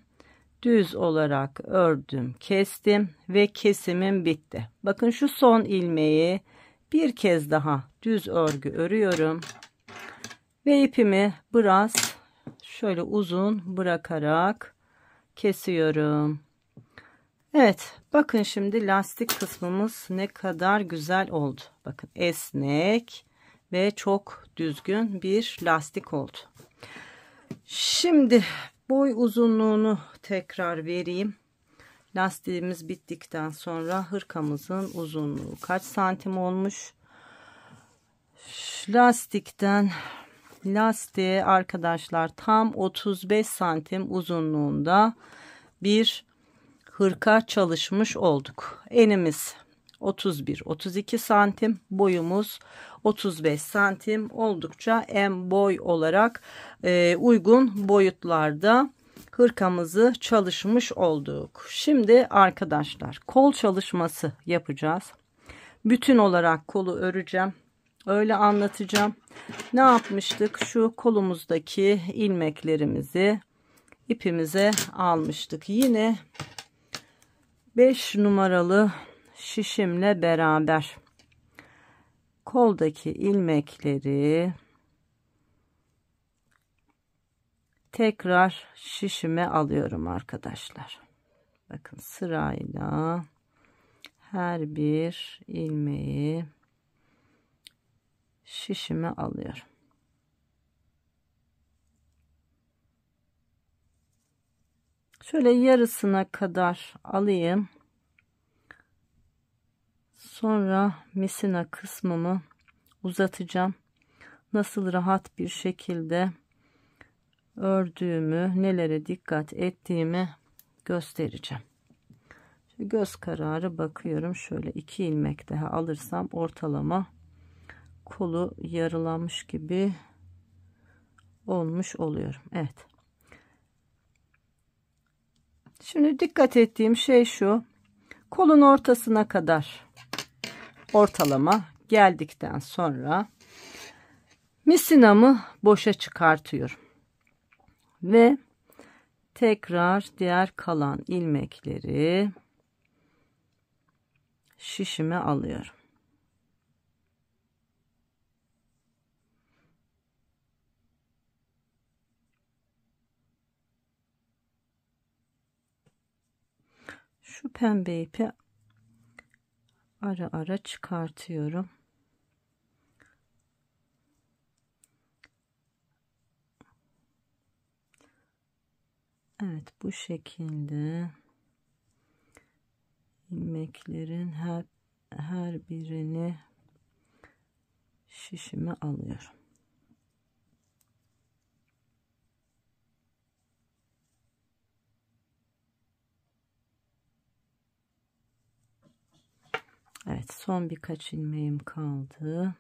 Düz olarak ördüm, kestim ve kesimim bitti. Bakın şu son ilmeği bir kez daha düz örgü örüyorum. Ve ipimi biraz şöyle uzun bırakarak kesiyorum. Evet, bakın şimdi lastik kısmımız ne kadar güzel oldu. Bakın esnek ve çok düzgün bir lastik oldu. Şimdi boy uzunluğunu tekrar vereyim. Lastiğimiz bittikten sonra hırkamızın uzunluğu kaç santim olmuş? Lastikten lastiğe arkadaşlar tam 35 santim uzunluğunda bir hırka çalışmış olduk. Enimiz 31-32 santim, boyumuz 35 santim, oldukça en boy olarak uygun boyutlarda hırkamızı çalışmış olduk. Şimdi arkadaşlar kol çalışması yapacağız. Bütün olarak kolu öreceğim. Öyle anlatacağım. Ne yapmıştık? Şu kolumuzdaki ilmeklerimizi ipimize almıştık. Yine 5 numaralı şişimle beraber koldaki ilmekleri tekrar şişime alıyorum arkadaşlar. Bakın sırayla her bir ilmeği şişime alıyorum. Şöyle yarısına kadar alayım. Sonra misina kısmımı uzatacağım. Nasıl rahat bir şekilde ördüğümü, nelere dikkat ettiğimi göstereceğim. Şimdi göz kararı bakıyorum. Şöyle 2 ilmek daha alırsam ortalama kolu yarılamış gibi olmuş oluyorum. Evet. Şimdi dikkat ettiğim şey şu. Kolun ortasına kadar ortalama geldikten sonra misinamı boşa çıkartıyorum. Ve tekrar diğer kalan ilmekleri şişime alıyorum. Şu pembe ipi ara ara çıkartıyorum. Evet, bu şekilde ilmeklerin her birini şişime alıyorum. Evet, son birkaç ilmeğim kaldı.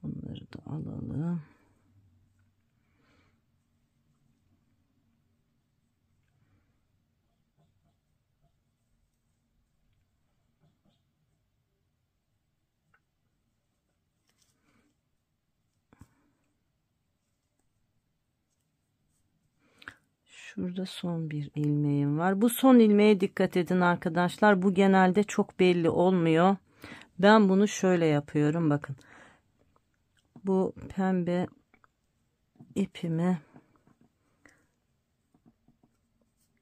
Bunları da alalım. Şurada son bir ilmeğim var. Bu son ilmeğe dikkat edin arkadaşlar. Bu genelde çok belli olmuyor. Ben bunu şöyle yapıyorum. Bakın. Bu pembe ipimi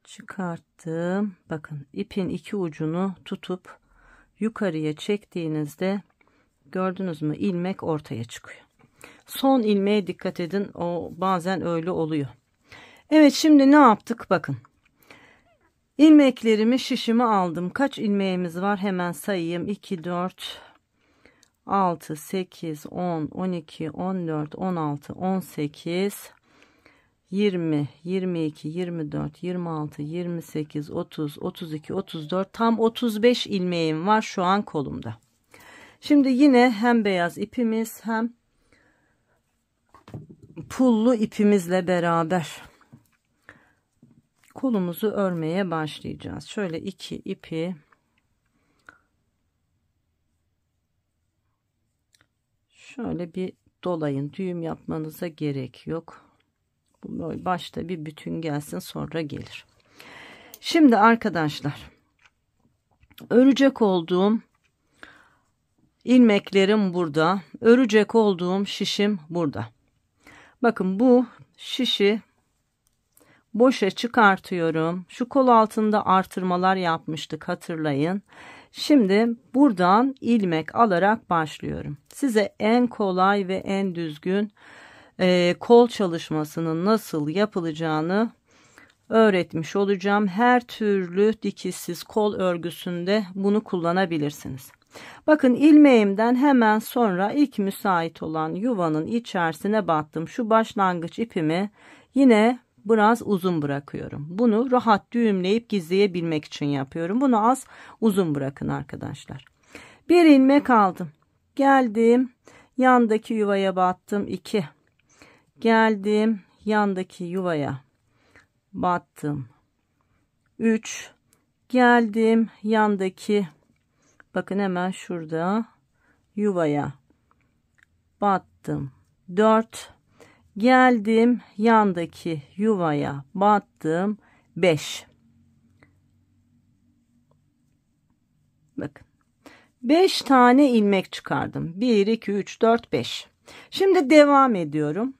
çıkarttım. Bakın ipin iki ucunu tutup yukarıya çektiğinizde gördünüz mü, ilmek ortaya çıkıyor. Son ilmeğe dikkat edin. O bazen öyle oluyor. Evet, şimdi ne yaptık? Bakın. İlmeklerimi, şişimi aldım. Kaç ilmeğimiz var? Hemen sayayım. 2, 4, 6, 8, 10, 12, 14, 16, 18, 20, 22, 24, 26, 28, 30, 32, 34, tam 35 ilmeğim var şu an kolumda. Şimdi yine hem beyaz ipimiz hem pullu ipimizle beraber kolumuzu örmeye başlayacağız. Şöyle iki ipi şöyle bir dolayın. Düğüm yapmanıza gerek yok. Bu böyle başta bir bütün gelsin, sonra gelir. Şimdi arkadaşlar, örecek olduğum ilmeklerim burada. Örecek olduğum şişim burada. Bakın bu şişi boşa çıkartıyorum. Şu kol altında artırmalar yapmıştık, hatırlayın. Şimdi buradan ilmek alarak başlıyorum. Size en kolay ve en düzgün kol çalışmasının nasıl yapılacağını öğretmiş olacağım. Her türlü dikişsiz kol örgüsünde bunu kullanabilirsiniz. Bakın ilmeğimden hemen sonra ilk müsait olan yuvanın içerisine battım. Şu başlangıç ipimi yine biraz uzun bırakıyorum. Bunu rahat düğümleyip gizleyebilmek için yapıyorum. Bunu az uzun bırakın arkadaşlar. Bir ilmek aldım. Geldim. Yandaki yuvaya battım. 2. Geldim. Yandaki yuvaya battım. 3. Geldim. Yandaki, bakın hemen şurada yuvaya battım. 4. Geldim. Yandaki yuvaya battım. 5. Bakın. 5 tane ilmek çıkardım. 1, 2, 3, 4, 5. Şimdi devam ediyorum.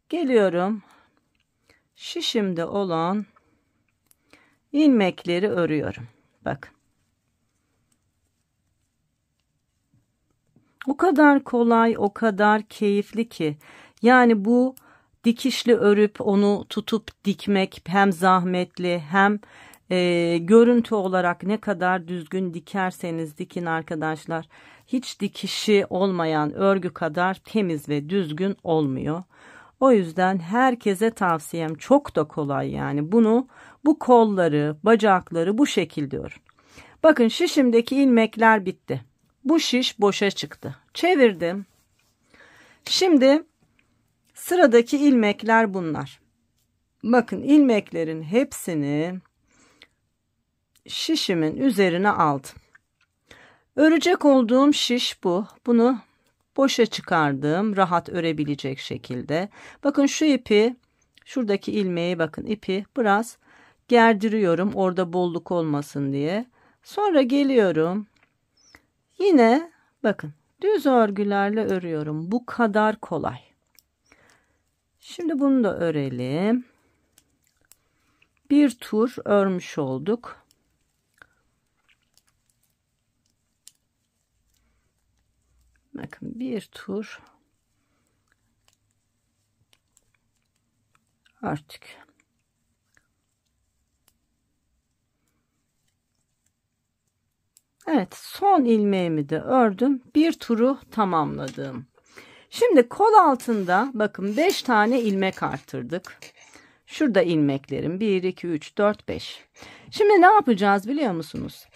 Geliyorum. Şişimde olan ilmekleri örüyorum. Bakın. O kadar kolay, o kadar keyifli ki. Yani bu dikişli örüp onu tutup dikmek hem zahmetli hem görüntü olarak ne kadar düzgün dikerseniz dikin arkadaşlar, hiç dikişi olmayan örgü kadar temiz ve düzgün olmuyor. O yüzden herkese tavsiyem, çok da kolay yani, bu kolları, bacakları bu şekilde örün. Bakın şişimdeki ilmekler bitti. Bu şiş boşa çıktı. Çevirdim. Şimdi sıradaki ilmekler bunlar. Bakın ilmeklerin hepsini şişimin üzerine aldım. Örecek olduğum şiş bu. Bunu boşa çıkardım. Rahat örebilecek şekilde. Bakın şu ipi, şuradaki ilmeği, bakın ipi biraz gerdiriyorum. Orada bolluk olmasın diye. Sonra geliyorum. Yine bakın düz örgülerle örüyorum. Bu kadar kolay. Şimdi bunu da örelim. Bir tur örmüş olduk. Bakın bir tur ördük. Evet, son ilmeğimi de ördüm. Bir turu tamamladım. Şimdi kol altında bakın 5 tane ilmek arttırdık. Şurada ilmeklerim 1, 2, 3, 4, 5. Şimdi ne yapacağız biliyor musunuz?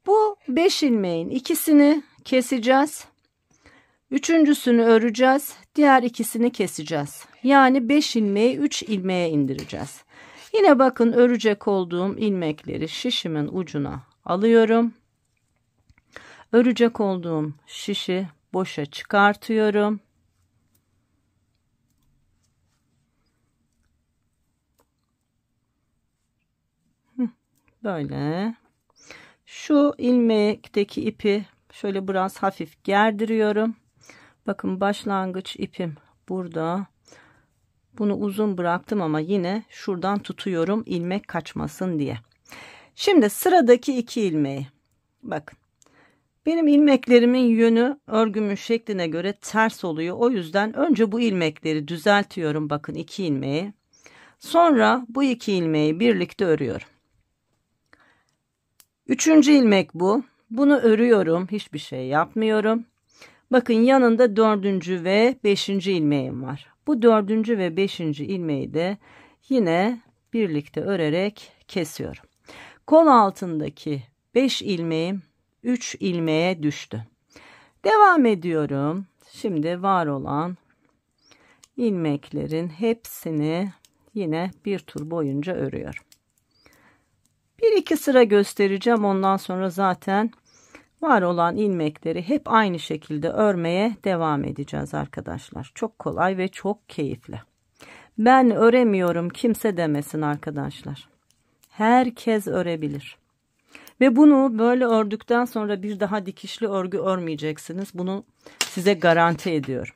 Bu 5 ilmeğin ikisini keseceğiz. Üçüncüsünü öreceğiz. Diğer ikisini keseceğiz. Yani 5 ilmeği 3 ilmeğe indireceğiz. Yine bakın örecek olduğum ilmekleri şişimin ucuna alıyorum. Örecek olduğum şişi boşa çıkartıyorum. Böyle. Şu ilmekteki ipi şöyle biraz hafif gerdiriyorum. Bakın başlangıç ipim burada. Bunu uzun bıraktım ama yine şuradan tutuyorum ilmek kaçmasın diye. Şimdi sıradaki 2 ilmeği. Bakın. Benim ilmeklerimin yönü örgümün şekline göre ters oluyor. O yüzden önce bu ilmekleri düzeltiyorum. Bakın 2 ilmeği. Sonra bu 2 ilmeği birlikte örüyorum. 3. ilmek bu. Bunu örüyorum. Hiçbir şey yapmıyorum. Bakın yanında 4. ve 5. ilmeğim var. Bu 4. ve 5. ilmeği de yine birlikte örerek kesiyorum. Kol altındaki 5 ilmeğim 3 ilmeğe düştü. Devam ediyorum. Şimdi var olan ilmeklerin hepsini yine bir tur boyunca örüyorum. 1-2 sıra göstereceğim. Ondan sonra zaten var olan ilmekleri hep aynı şekilde örmeye devam edeceğiz arkadaşlar. Çok kolay ve çok keyifli. Ben öremiyorum kimse demesin arkadaşlar. Herkes örebilir. Ve bunu böyle ördükten sonra bir daha dikişli örgü örmeyeceksiniz. Bunu size garanti ediyorum.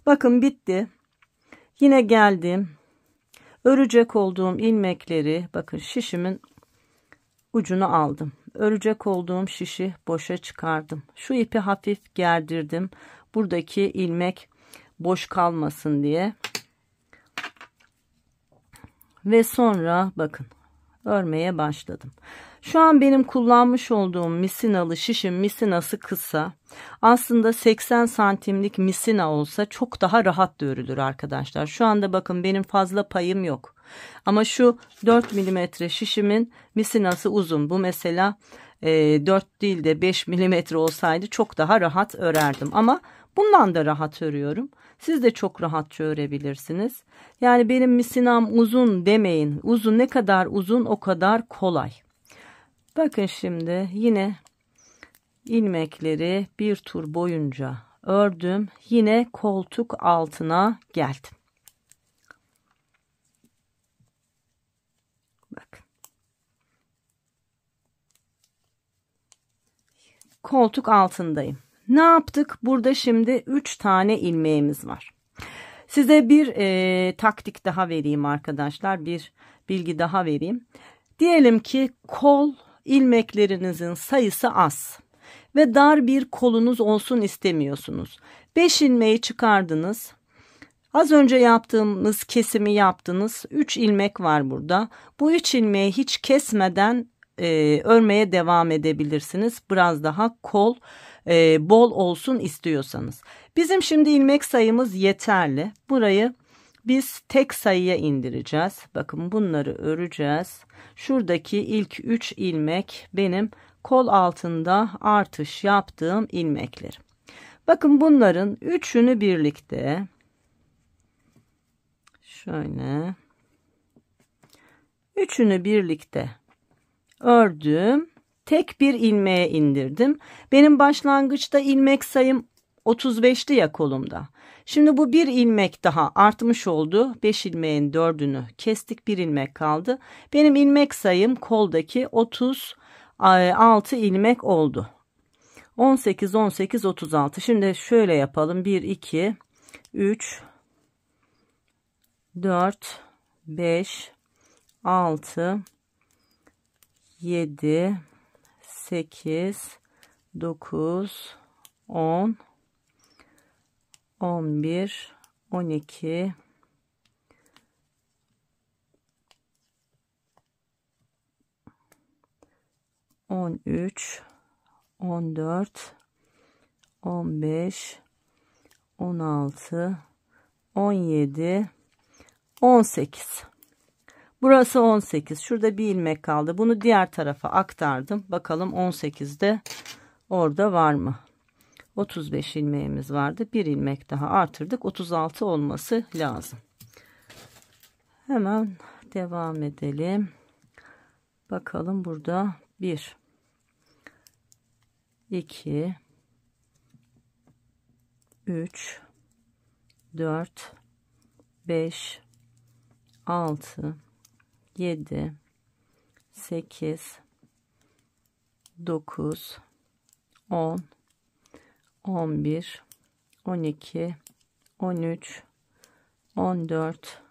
Bakın bitti. Yine geldim. Örecek olduğum ilmekleri bakın şişimin ucunu aldım. Örecek olduğum şişi boşa çıkardım. Şu ipi hafif gerdirdim. Buradaki ilmek boş kalmasın diye. Ve sonra bakın örmeye başladım. Şu an benim kullanmış olduğum misinalı şişim misinası kısa. Aslında 80 santimlik misina olsa çok daha rahat da örülür arkadaşlar. Şu anda bakın benim fazla payım yok. Ama şu 4 milimetre şişimin misinası uzun. Bu mesela 4 değil de 5 milimetre olsaydı çok daha rahat örerdim. Ama bundan da rahat örüyorum. Siz de çok rahatça örebilirsiniz. Yani benim misinam uzun demeyin. Uzun ne kadar uzun o kadar kolay. Bakın şimdi yine ilmekleri bir tur boyunca ördüm. Yine koltuk altına geldim. Bakın. Koltuk altındayım. Ne yaptık? Burada şimdi 3 tane ilmeğimiz var. Size bir taktik daha vereyim arkadaşlar. Bir bilgi daha vereyim. Diyelim ki kol ilmeklerinizin sayısı az ve dar bir kolunuz olsun istemiyorsunuz. 5 ilmeği çıkardınız. Az önce yaptığımız kesimi yaptınız. 3 ilmek var burada. Bu 3 ilmeği hiç kesmeden örmeye devam edebilirsiniz. Biraz daha kol bol olsun istiyorsanız. Bizim şimdi ilmek sayımız yeterli. Burayı biz tek sayıya indireceğiz. Bakın bunları öreceğiz. Şuradaki ilk 3 ilmek benim kol altında artış yaptığım ilmeklerim. Bakın bunların üçünü birlikte şöyle üçünü birlikte ördüm. Tek bir ilmeğe indirdim. Benim başlangıçta ilmek sayım 35'ti ya kolumda. Şimdi bu bir ilmek daha artmış oldu. 5 ilmeğin 4'ünü kestik. Bir ilmek kaldı. Benim ilmek sayım koldaki 36 ilmek oldu. 18, 18, 36. Şimdi şöyle yapalım. 1, 2, 3, 4, 5, 6, 7, 8, 9, 10, 11, 12, 13, 14, 15, 16, 17, 18. Burası 18. Şurada bir ilmek kaldı. Bunu diğer tarafa aktardım. Bakalım 18'de orada var mı? 35 ilmeğimiz vardı. Bir ilmek daha artırdık. 36 olması lazım. Hemen devam edelim. Bakalım burada 1, 2, 3, 4, 5, 6, 7, 8, 9, 10, 11, 12, 13, 14,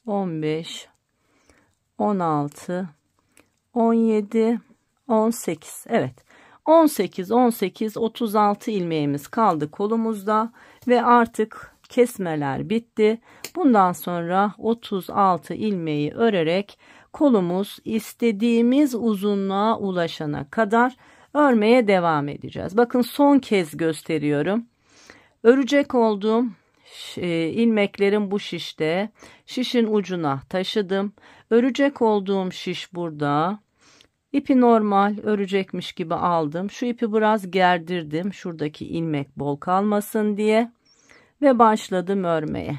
15, 16, 17, 18. Evet. 18, 18, 36 ilmeğimiz kaldı kolumuzda ve artık kesmeler bitti. Bundan sonra 36 ilmeği örerek kolumuz istediğimiz uzunluğa ulaşana kadar örmeye devam edeceğiz. Bakın son kez gösteriyorum. Örecek olduğum ilmeklerim bu şişte. Şişin ucuna taşıdım. Örecek olduğum şiş burada. İpi normal örecekmiş gibi aldım. Şu ipi biraz gerdirdim. Şuradaki ilmek bol kalmasın diye. Ve başladım örmeye.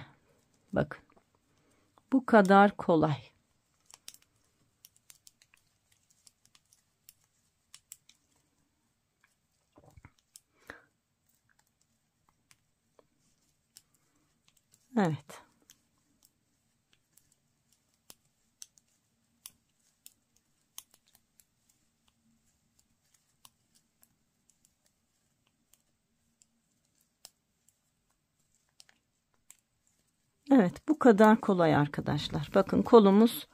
Bakın. Bu kadar kolay. Evet. Evet, bu kadar kolay arkadaşlar. Bakın kolumuz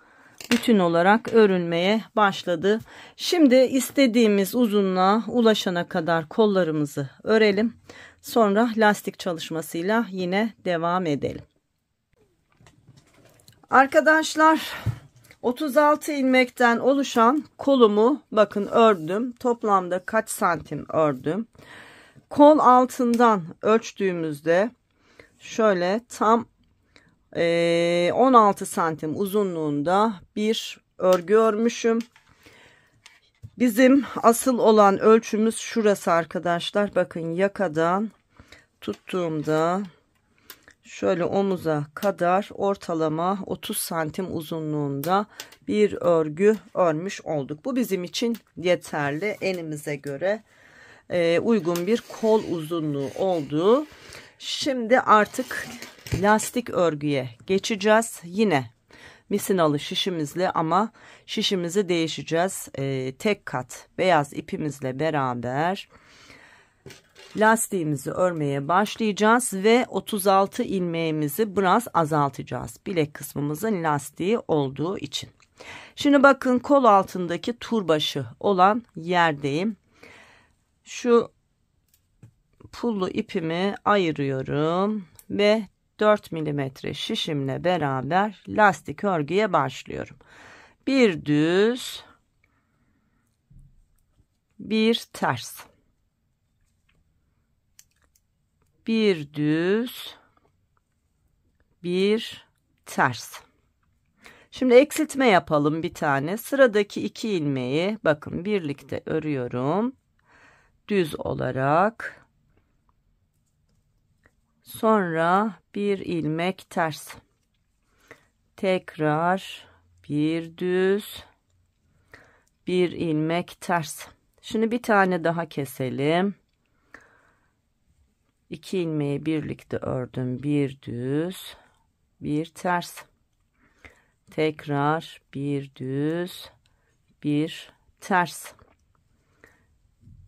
bütün olarak örülmeye başladı. Şimdi istediğimiz uzunluğa ulaşana kadar kollarımızı örelim. Sonra lastik çalışmasıyla yine devam edelim. Arkadaşlar 36 ilmekten oluşan kolumu bakın ördüm. Toplamda kaç santim ördüm? Kol altından ölçtüğümüzde şöyle tam 16 santim uzunluğunda bir örgü örmüşüm. Bizim asıl olan ölçümüz şurası arkadaşlar. Bakın yakadan tuttuğumda şöyle omuza kadar ortalama 30 santim uzunluğunda bir örgü örmüş olduk. Bu bizim için yeterli. Enimize göre uygun bir kol uzunluğu oldu. Şimdi artık lastik örgüye geçeceğiz. Yine misinalı şişimizle ama şişimizi değişeceğiz. Tek kat beyaz ipimizle beraber lastiğimizi örmeye başlayacağız ve 36 ilmeğimizi biraz azaltacağız. Bilek kısmımızın lastiği olduğu için. Şimdi bakın kol altındaki turbaşı olan yerdeyim. Şu pullu ipimi ayırıyorum ve 4 milimetre şişimle beraber lastik örgüye başlıyorum. Bir düz, bir ters, bir düz, bir ters. Şimdi eksiltme yapalım bir tane. Sıradaki 2 ilmeği bakın birlikte örüyorum. Düz olarak. Sonra bir ilmek ters. Tekrar bir düz, bir ilmek ters. Şimdi bir tane daha keselim. 2 ilmeği birlikte ördüm. Bir düz, bir ters. Tekrar bir düz, bir ters.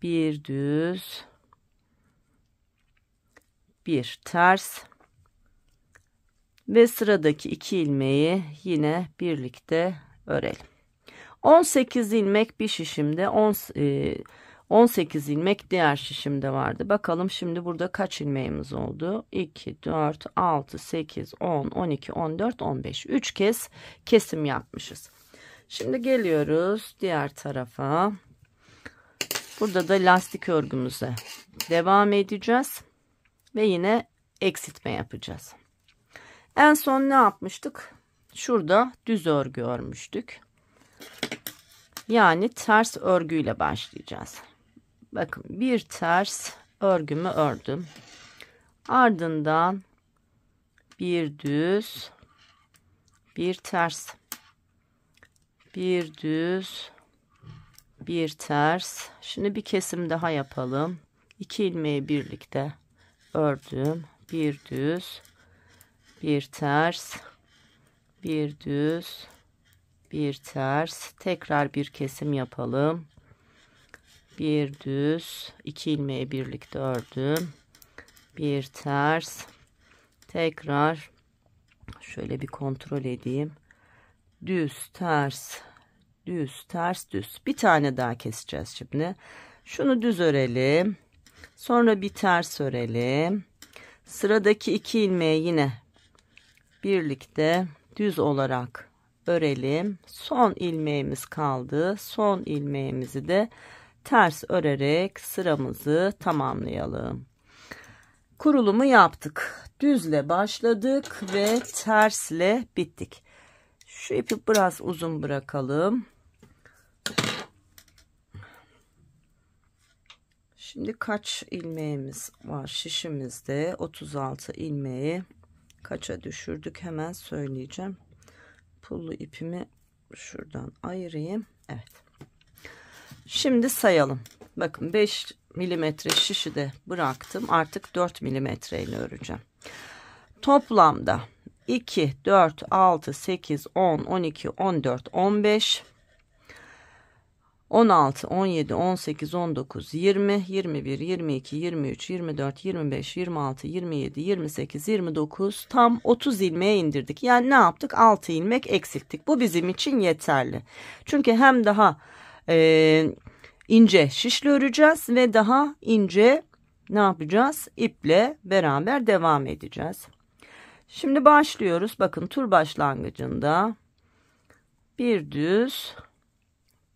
Bir düz, bir ters ve sıradaki 2 ilmeği yine birlikte örelim. 18 ilmek bir şişimde, 18 ilmek diğer şişimde vardı. Bakalım şimdi burada kaç ilmeğimiz oldu? 2, 4, 6, 8, 10, 12, 14, 15. 3 kez kesim yapmışız. Şimdi geliyoruz diğer tarafa. Burada da lastik örgümüze devam edeceğiz. Ve yine eksiltme yapacağız. En son ne yapmıştık? Şurada düz örgü örmüştük. Yani ters örgüyle başlayacağız. Bakın bir ters, örgümü ördüm. Ardından bir düz, bir ters, bir düz, bir ters. Şimdi bir kesim daha yapalım. 2 ilmeği birlikte ördüm. Bir düz, bir ters, bir düz, bir ters. Tekrar bir kesim yapalım. Bir düz, 2 ilmeği birlikte ördüm. Bir ters. Tekrar şöyle bir kontrol edeyim. Düz, ters, düz, ters, düz. Bir tane daha keseceğiz şimdi. Şunu düz örelim. Sonra bir ters örelim. Sıradaki 2 ilmeği yine birlikte düz olarak örelim. Son ilmeğimiz kaldı. Son ilmeğimizi de ters örerek sıramızı tamamlayalım. Kurulumu yaptık. Düzle başladık ve tersle bittik. Şu ipi biraz uzun bırakalım. Şimdi kaç ilmeğimiz var şişimizde? 36 ilmeği kaça düşürdük hemen söyleyeceğim. Pullu ipimi şuradan ayırayım. Evet. Şimdi sayalım. Bakın 5 milimetre şişi de bıraktım. Artık 4 milimetre ile öreceğim. Toplamda 2, 4, 6, 8, 10, 12, 14, 15, 16, 17, 18, 19, 20, 21, 22, 23, 24, 25, 26, 27, 28, 29 tam 30 ilmeğe indirdik. Yani ne yaptık? 6 ilmek eksilttik. Bu bizim için yeterli. Çünkü hem daha ince şişle öreceğiz ve daha ince ne yapacağız? İple beraber devam edeceğiz. Şimdi başlıyoruz. Bakın tur başlangıcında bir düz,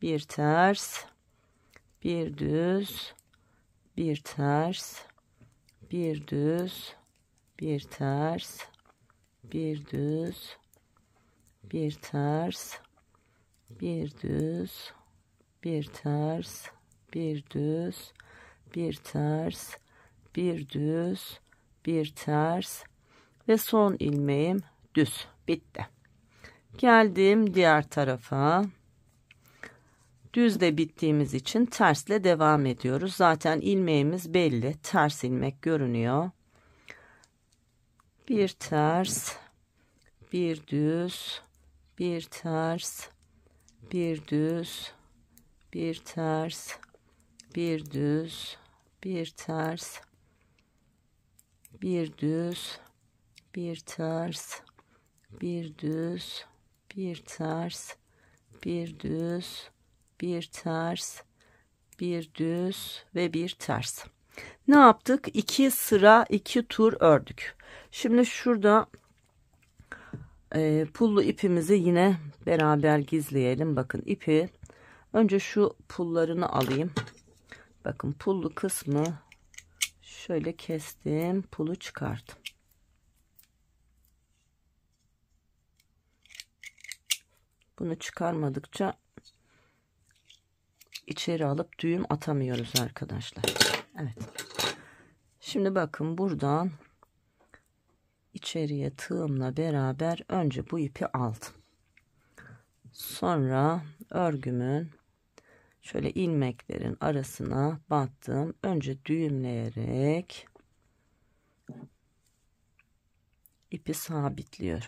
bir ters, bir düz, bir ters, bir düz, bir ters, bir düz, bir ters, bir düz, bir ters, bir düz, bir ters, bir düz, bir ters ve son ilmeğim düz. Bitti. Geldim diğer tarafa. Düzle bittiğimiz için tersle devam ediyoruz. Zaten ilmeğimiz belli. Ters ilmek görünüyor. Bir ters, bir düz, bir ters, bir düz, bir ters, bir düz, bir ters, bir düz, bir ters, bir düz, bir ters, bir düz, bir ters, bir düz ve bir ters. Ne yaptık? 2 sıra 2 tur ördük. Şimdi şurada pullu ipimizi yine beraber gizleyelim. Bakın ipi önce şu pullarını alayım. Bakın pullu kısmı şöyle kestim. Pulu çıkarttım. Bunu çıkarmadıkça içeri alıp düğüm atamıyoruz arkadaşlar. Evet. Şimdi bakın buradan içeriye tığımla beraber önce bu ipi aldım. Sonra örgümün şöyle ilmeklerin arasına battım. Önce düğümleyerek ipi sabitliyorum.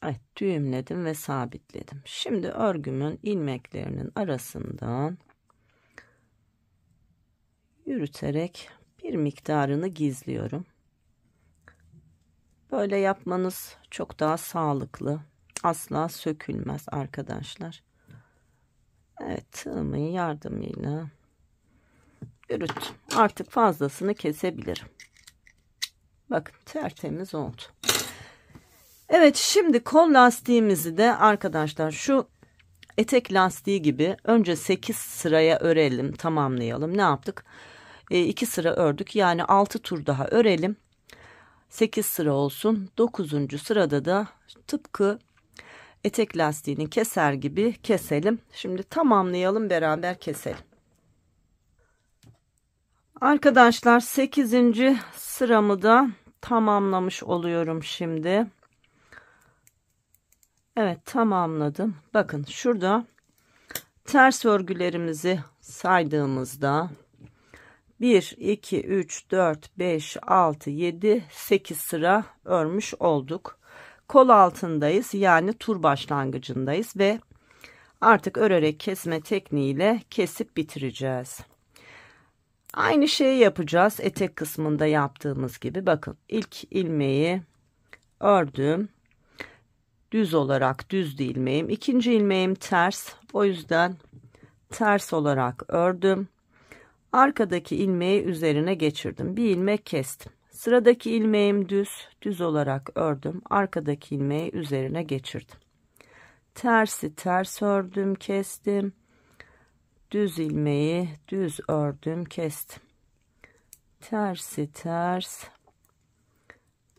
Evet, düğümledim ve sabitledim. Şimdi örgümün ilmeklerinin arasından yürüterek bir miktarını gizliyorum. Böyle yapmanız çok daha sağlıklı. Asla sökülmez arkadaşlar. Evet, tığımın yardımıyla yürüttüm. Artık fazlasını kesebilirim. Bakın tertemiz oldu. Evet, şimdi kol lastiğimizi de arkadaşlar şu etek lastiği gibi önce 8 sıraya örelim, tamamlayalım. Ne yaptık? 2 sıra ördük. Yani 6 tur daha örelim. 8 sıra olsun. 9. sırada da tıpkı etek lastiğini keser gibi keselim. Şimdi tamamlayalım, beraber keselim. Arkadaşlar 8. sıramı da tamamlamış oluyorum şimdi. Evet, tamamladım. Bakın şurada ters örgülerimizi saydığımızda 1, 2, 3, 4, 5, 6, 7, 8 sıra örmüş olduk. Kol altındayız, yani tur başlangıcındayız ve artık örerek kesme tekniğiyle kesip bitireceğiz. Aynı şeyi yapacağız etek kısmında yaptığımız gibi. Bakın ilk ilmeği ördüm. Düz olarak düz ilmeğim. İkinci ilmeğim ters. O yüzden ters olarak ördüm. Arkadaki ilmeği üzerine geçirdim. Bir ilmek kestim. Sıradaki ilmeğim düz olarak ördüm. Arkadaki ilmeği üzerine geçirdim. Tersi ters ördüm, kestim. Düz ilmeği düz ördüm, kestim. Tersi ters,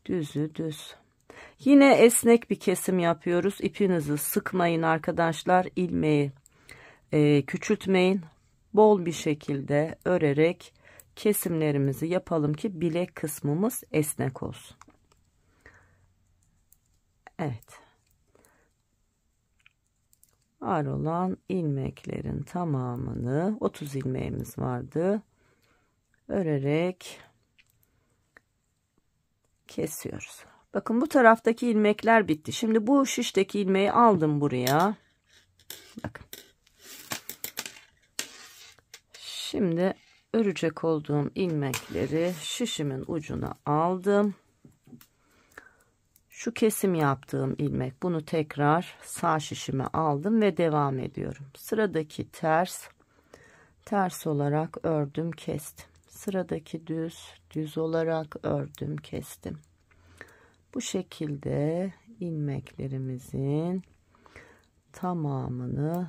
düzü düz. Yine esnek bir kesim yapıyoruz. İpinizi sıkmayın arkadaşlar. İlmeği küçültmeyin. Bol bir şekilde örerek kesimlerimizi yapalım ki bilek kısmımız esnek olsun. Evet. Var olan ilmeklerin tamamını, 30 ilmeğimiz vardı, örerek kesiyoruz. Bakın bu taraftaki ilmekler bitti. Şimdi bu şişteki ilmeği aldım buraya. Bakın. Şimdi örecek olduğum ilmekleri şişimin ucuna aldım. Şu kesim yaptığım ilmek, bunu tekrar sağ şişime aldım ve devam ediyorum. Sıradaki ters olarak ördüm, kestim. Sıradaki düz olarak ördüm, kestim. Bu şekilde ilmeklerimizin tamamını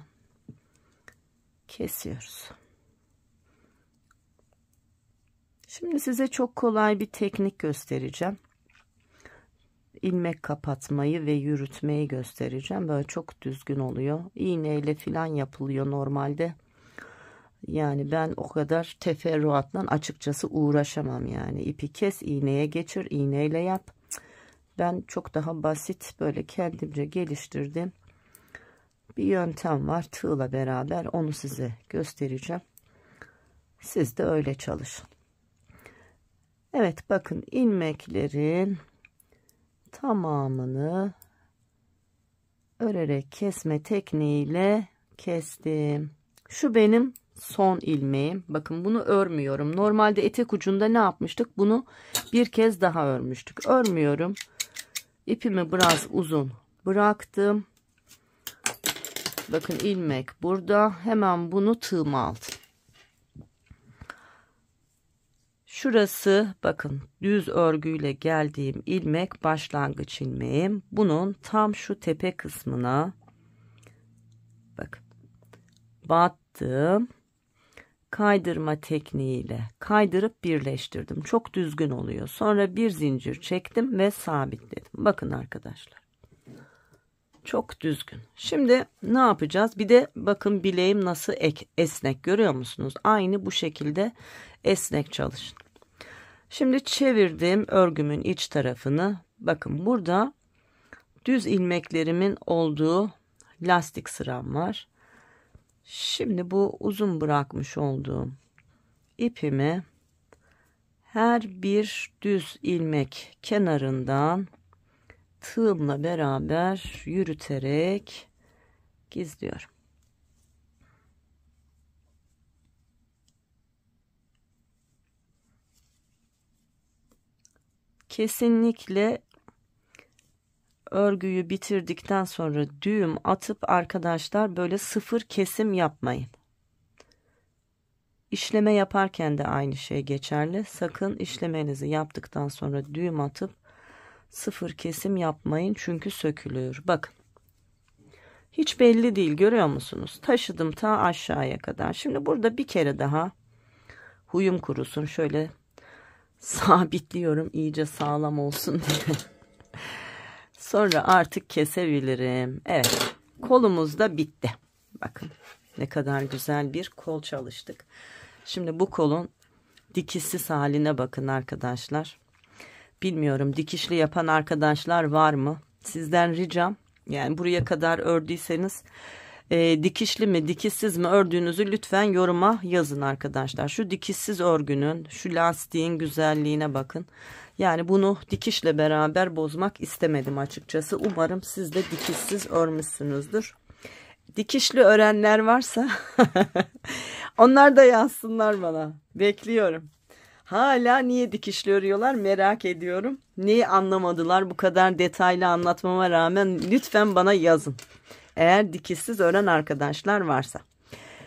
kesiyoruz. Şimdi size çok kolay bir teknik göstereceğim. İlmek kapatmayı ve yürütmeyi göstereceğim. Böyle çok düzgün oluyor. İğneyle falan yapılıyor normalde. Yani ben o kadar teferruatla açıkçası uğraşamam yani. İpi kes, iğneye geçir, iğneyle yap. Ben çok daha basit, böyle kendimce geliştirdim bir yöntem var. Tığla beraber onu size göstereceğim. Siz de öyle çalışın. Evet, bakın ilmeklerin tamamını örerek kesme tekniğiyle kestim. Şu benim son ilmeğim. Bakın bunu örmüyorum. Normalde etek ucunda ne yapmıştık? Bunu bir kez daha örmüştük. Örmüyorum. İpimi biraz uzun bıraktım. Bakın ilmek burada. Hemen bunu tığıma aldım. Şurası bakın düz örgüyle geldiğim ilmek başlangıç ilmeğim. Bunun tam şu tepe kısmına bakın battım. Kaydırma tekniğiyle kaydırıp birleştirdim. Çok düzgün oluyor. Sonra bir zincir çektim ve sabitledim. Bakın arkadaşlar. Çok düzgün. Şimdi ne yapacağız? Bir de bakın bileğim nasıl esnek, görüyor musunuz? Aynı bu şekilde esnek çalışın. Şimdi çevirdim örgümün iç tarafını. Bakın burada düz ilmeklerimin olduğu lastik sıram var. Şimdi bu uzun bırakmış olduğum ipimi her bir düz ilmek kenarından tığımla beraber yürüterek gizliyorum. Kesinlikle örgüyü bitirdikten sonra düğüm atıp arkadaşlar böyle sıfır kesim yapmayın. İşleme yaparken de aynı şey geçerli. Sakın işlemenizi yaptıktan sonra düğüm atıp sıfır kesim yapmayın, çünkü sökülüyor. Bakın. Hiç belli değil, görüyor musunuz? Taşıdım ta aşağıya kadar. Şimdi burada bir kere daha huyum kurusun. Şöyle sabitliyorum iyice sağlam olsun diye. Sonra artık kesebilirim. Evet. Kolumuz da bitti. Bakın ne kadar güzel bir kol çalıştık. Şimdi bu kolun dikişsiz haline bakın arkadaşlar. Bilmiyorum, dikişli yapan arkadaşlar var mı? Sizden ricam, yani buraya kadar ördüyseniz dikişli mi dikişsiz mi ördüğünüzü lütfen yoruma yazın arkadaşlar. Şu dikişsiz örgünün, şu lastiğin güzelliğine bakın. Yani bunu dikişle beraber bozmak istemedim açıkçası. Umarım siz de dikişsiz örmüşsünüzdür. Dikişli örenler varsa onlar da yazsınlar bana. Bekliyorum. Hala niye dikişli örüyorlar merak ediyorum. Neyi anlamadılar bu kadar detaylı anlatmama rağmen, lütfen bana yazın. Eğer dikişsiz ören arkadaşlar varsa.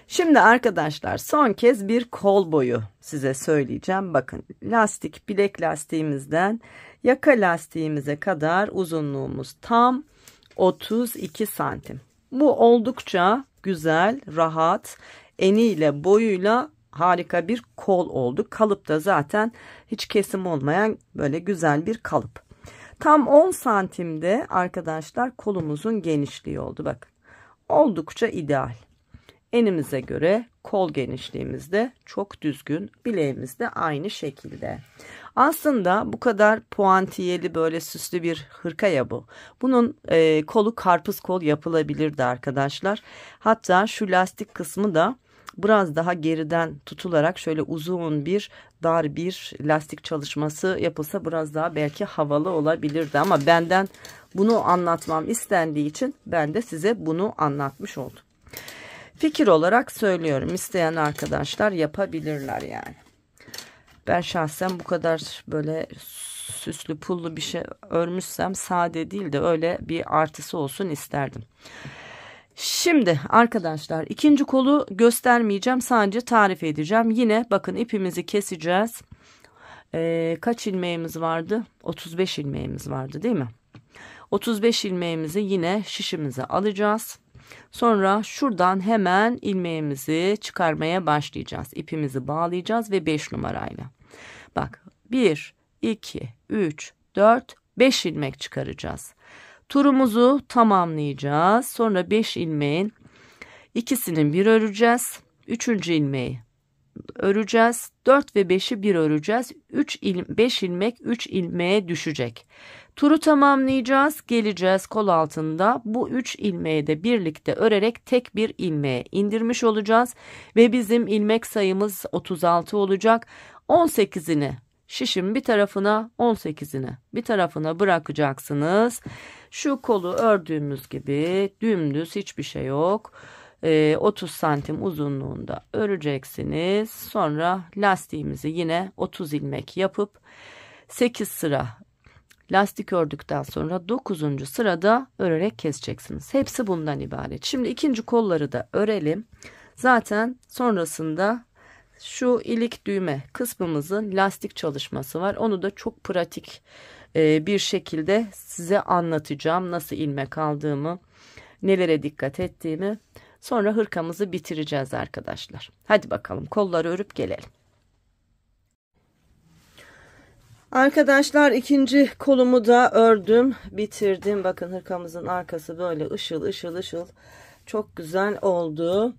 Şimdi arkadaşlar son kez bir kol boyu size söyleyeceğim. Bakın, lastik, bilek lastiğimizden yaka lastiğimize kadar uzunluğumuz tam 32 santim. Bu oldukça güzel, rahat, eniyle boyuyla harika bir kol oldu. Kalıp da zaten hiç kesim olmayan böyle güzel bir kalıp. Tam 10 santimde arkadaşlar kolumuzun genişliği oldu. Bakın, oldukça ideal. Enimize göre kol genişliğimiz de çok düzgün. Bileğimiz de aynı şekilde. Aslında bu kadar puantiyeli böyle süslü bir hırka ya bu. Bunun kolu karpuz kol yapılabilirdi arkadaşlar. Hatta şu lastik kısmı da biraz daha geriden tutularak şöyle uzun bir dar bir lastik çalışması yapılsa biraz daha belki havalı olabilirdi. Ama benden bunu anlatmam istendiği için ben de size bunu anlatmış oldum. Fikir olarak söylüyorum. İsteyen arkadaşlar yapabilirler yani. Ben şahsen bu kadar böyle süslü pullu bir şey örmüşsem sade değil de öyle bir artısı olsun isterdim. Şimdi arkadaşlar ikinci kolu göstermeyeceğim. Sadece tarif edeceğim. Yine bakın, ipimizi keseceğiz. Kaç ilmeğimiz vardı? 35 ilmeğimiz vardı değil mi? 35 ilmeğimizi yine şişimize alacağız. Sonra şuradan hemen ilmeğimizi çıkarmaya başlayacağız. İpimizi bağlayacağız ve 5 numarayla. Bak, 1, 2, 3, 4, 5 ilmek çıkaracağız. Turumuzu tamamlayacağız. Sonra 5 ilmeğin ikisini bir öreceğiz. 3. ilmeği öreceğiz. 4 ve 5'i bir öreceğiz. 5 ilmek 3 ilmeğe düşecek. Turu tamamlayacağız. Geleceğiz kol altında. Bu 3 ilmeği de birlikte örerek tek bir ilmeğe indirmiş olacağız. Ve bizim ilmek sayımız 36 olacak. 18'ini şişin bir tarafına, 18'ini bir tarafına bırakacaksınız. Şu kolu ördüğümüz gibi dümdüz, hiçbir şey yok. 30 santim uzunluğunda öreceksiniz. Sonra lastiğimizi yine 30 ilmek yapıp 8 sıra lastik ördükten sonra 9. sırada örerek keseceksiniz. Hepsi bundan ibaret. Şimdi ikinci kolları da örelim. Zaten sonrasında şu ilik düğme kısmımızın lastik çalışması var. Onu da çok pratik bir şekilde size anlatacağım. Nasıl ilmek aldığımı, nelere dikkat ettiğimi. Sonra hırkamızı bitireceğiz arkadaşlar. Hadi bakalım, kolları örüp gelelim. Arkadaşlar ikinci kolumu da ördüm, bitirdim. Bakın, hırkamızın arkası böyle ışıl ışıl ışıl. Çok güzel oldu.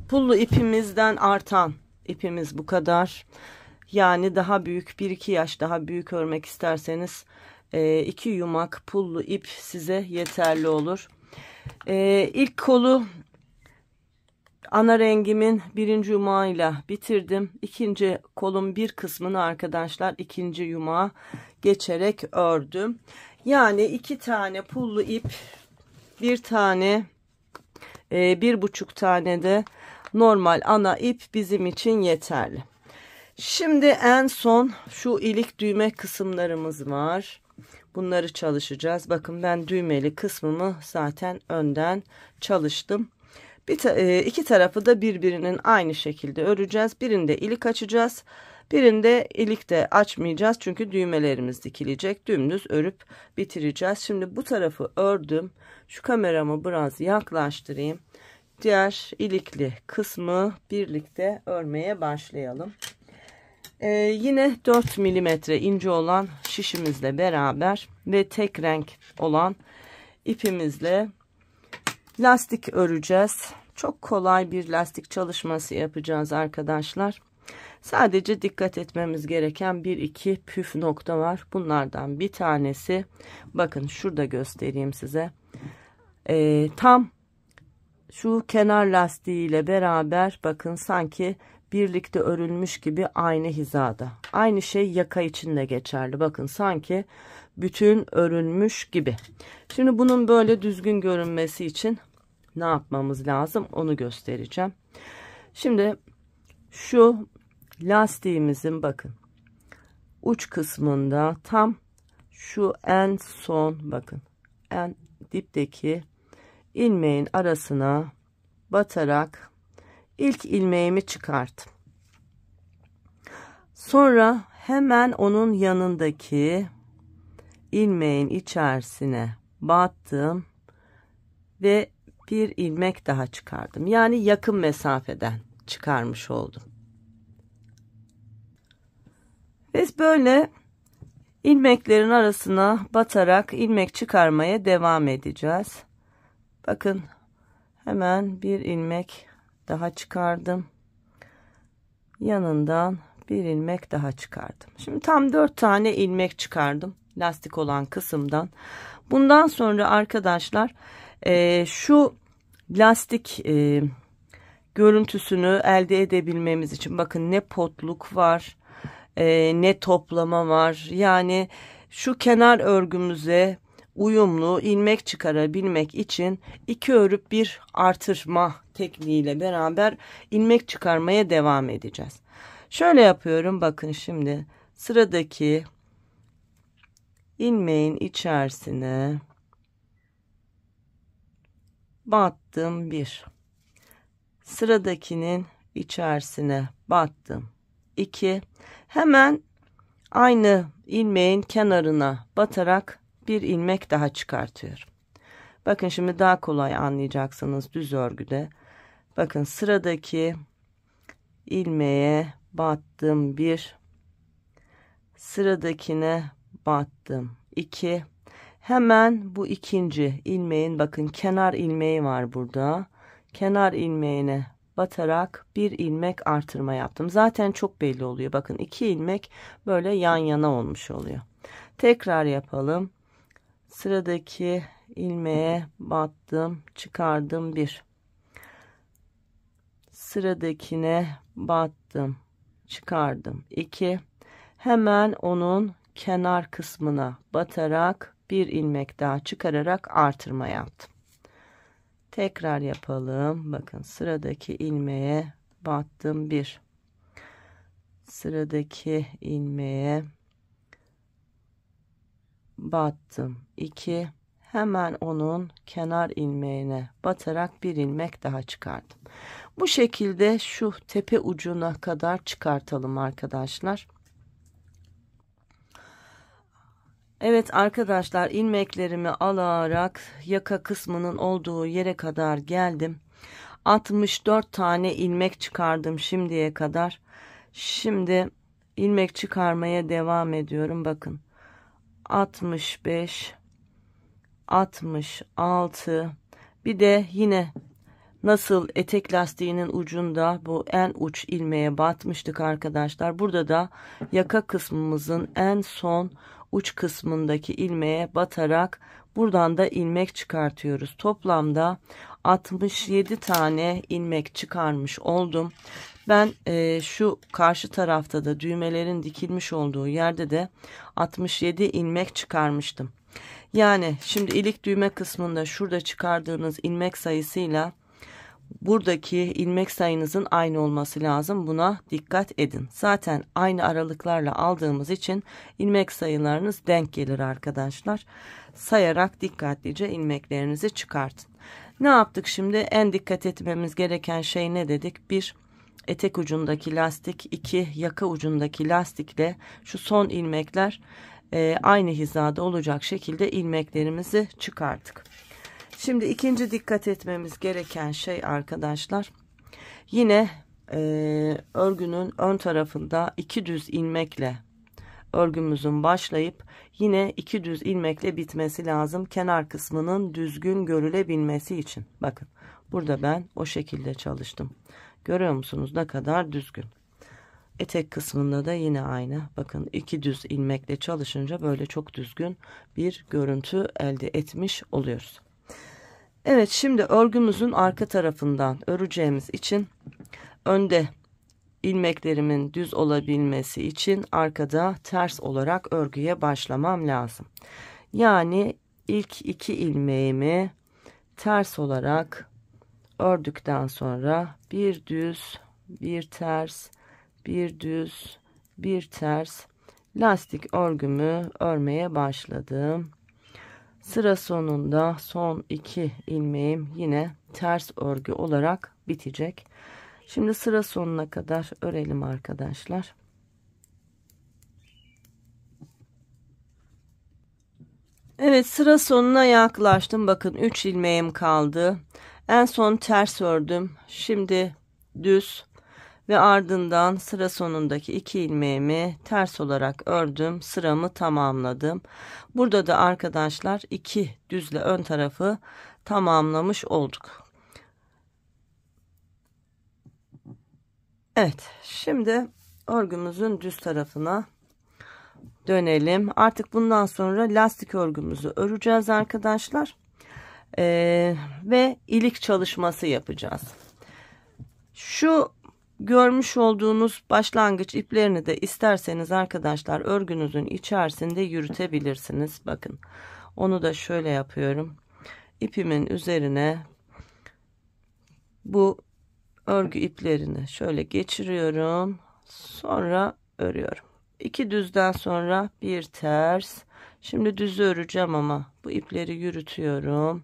Pullu ipimizden artan ipimiz bu kadar. Yani daha büyük, 1-2 yaş daha büyük örmek isterseniz 2 yumak pullu ip size yeterli olur. İlk kolu ana rengimin 1. yumağıyla bitirdim. İkinci kolun bir kısmını arkadaşlar 2. yumağa geçerek ördüm. Yani 2 tane pullu ip, 1 tane, 1,5 tane de normal ana ip bizim için yeterli. Şimdi en son şu ilik düğme kısımlarımız var. Bunları çalışacağız. Bakın, ben düğmeli kısmımı zaten önden çalıştım. İki tarafı da birbirinin aynı şekilde öreceğiz. Birinde ilik açacağız. Birinde ilik de açmayacağız. Çünkü düğmelerimiz dikilecek. Dümdüz örüp bitireceğiz. Şimdi bu tarafı ördüm. Şu kameramı biraz yaklaştırayım. Diğer ilikli kısmı birlikte örmeye başlayalım. Yine 4 milimetre ince olan şişimizle beraber ve tek renk olan ipimizle lastik öreceğiz. Çok kolay bir lastik çalışması yapacağız arkadaşlar. Sadece dikkat etmemiz gereken bir iki püf nokta var. Bunlardan bir tanesi, bakın şurada göstereyim size. Tam şu kenar lastiği ile beraber bakın sanki birlikte örülmüş gibi aynı hizada. Aynı şey yaka için de geçerli. Bakın sanki bütün örülmüş gibi. Şimdi bunun böyle düzgün görünmesi için ne yapmamız lazım onu göstereceğim. Şimdi şu lastiğimizin bakın uç kısmında tam şu en son, bakın en dipteki ilmeğin arasına batarak ilk ilmeğimi çıkarttım. Sonra hemen onun yanındaki ilmeğin içerisine battım ve bir ilmek daha çıkardım. Yani yakın mesafeden çıkarmış oldum. Biz böyle ilmeklerin arasına batarak ilmek çıkarmaya devam edeceğiz. Bakın hemen bir ilmek daha çıkardım. Yanından bir ilmek daha çıkardım. Şimdi tam 4 tane ilmek çıkardım lastik olan kısımdan. Bundan sonra arkadaşlar şu lastik görüntüsünü elde edebilmemiz için bakın ne potluk var, ne toplama var. Yani şu kenar örgümüze uyumlu ilmek çıkarabilmek için 2 örüp 1 artırma tekniğiyle beraber ilmek çıkarmaya devam edeceğiz. Şöyle yapıyorum, bakın şimdi sıradaki ilmeğin içerisine battım 1, sıradakinin içerisine battım 2, hemen aynı ilmeğin kenarına batarak bir ilmek daha çıkartıyorum. Bakın şimdi daha kolay anlayacaksınız düz örgüde. Bakın sıradaki ilmeğe battım 1, sıradakine battım 2, hemen bu ikinci ilmeğin bakın kenar ilmeği var burada. Kenar ilmeğine batarak bir ilmek artırma yaptım. Zaten çok belli oluyor. Bakın 2 ilmek böyle yan yana olmuş oluyor. Tekrar yapalım. Sıradaki ilmeğe battım, çıkardım 1. Sıradakine battım, çıkardım 2. Hemen onun kenar kısmına batarak bir ilmek daha çıkararak artırma yaptım. Tekrar yapalım. Bakın sıradaki ilmeğe battım 1. Sıradaki ilmeğe battım 2. Hemen onun kenar ilmeğine batarak bir ilmek daha çıkardım. Bu şekilde şu tepe ucuna kadar çıkartalım arkadaşlar. Evet arkadaşlar, ilmeklerimi alarak yaka kısmının olduğu yere kadar geldim. 64 tane ilmek çıkardım şimdiye kadar. Şimdi ilmek çıkarmaya devam ediyorum. Bakın 65, 66, bir de yine nasıl etek lastiğinin ucunda bu en uç ilmeğe batmıştık arkadaşlar. Burada da yaka kısmımızın en son uç kısmındaki ilmeğe batarak buradan da ilmek çıkartıyoruz. Toplamda 67 tane ilmek çıkarmış oldum. Ben şu karşı tarafta da düğmelerin dikilmiş olduğu yerde de 67 ilmek çıkarmıştım. Yani şimdi ilik düğme kısmında şurada çıkardığınız ilmek sayısıyla buradaki ilmek sayınızın aynı olması lazım. Buna dikkat edin. Zaten aynı aralıklarla aldığımız için ilmek sayılarınız denk gelir arkadaşlar. Sayarak dikkatlice ilmeklerinizi çıkartın. Ne yaptık şimdi? En dikkat etmemiz gereken şey ne dedik? 1. Etek ucundaki lastik, 2. Yaka ucundaki lastikle şu son ilmekler aynı hizada olacak şekilde ilmeklerimizi çıkarttık. Şimdi ikinci dikkat etmemiz gereken şey arkadaşlar, yine örgünün ön tarafında 2 düz ilmekle örgümüzün başlayıp yine 2 düz ilmekle bitmesi lazım kenar kısmının düzgün görülebilmesi için. Bakın burada ben o şekilde çalıştım. Görüyor musunuz ne kadar düzgün? Etek kısmında da yine aynı. Bakın 2 düz ilmekle çalışınca böyle çok düzgün bir görüntü elde etmiş oluyoruz. Evet, şimdi örgümüzün arka tarafından öreceğimiz için önde ilmeklerimin düz olabilmesi için arkada ters olarak örgüye başlamam lazım. Yani ilk 2 ilmeğimi ters olarak ördükten sonra bir düz, bir ters, bir düz, bir ters lastik örgümü örmeye başladım. Sıra sonunda son 2 ilmeğim yine ters örgü olarak bitecek. Şimdi sıra sonuna kadar örelim arkadaşlar. Evet, sıra sonuna yaklaştım. Bakın 3 ilmeğim kaldı. En son ters ördüm. Şimdi düz ve ardından sıra sonundaki 2 ilmeğimi ters olarak ördüm. Sıramı tamamladım. Burada da arkadaşlar 2 düzle ön tarafı tamamlamış olduk. Evet, şimdi örgümüzün düz tarafına dönelim. Artık bundan sonra lastik örgümüzü öreceğiz arkadaşlar. Ve ilik çalışması yapacağız. Şu görmüş olduğunuz başlangıç iplerini de isterseniz arkadaşlar örgünüzün içerisinde yürütebilirsiniz. Bakın, onu da şöyle yapıyorum. İpimin üzerine bu örgü iplerini şöyle geçiriyorum. Sonra örüyorum. 2 düzden sonra bir ters. Şimdi düzü öreceğim ama bu ipleri yürütüyorum.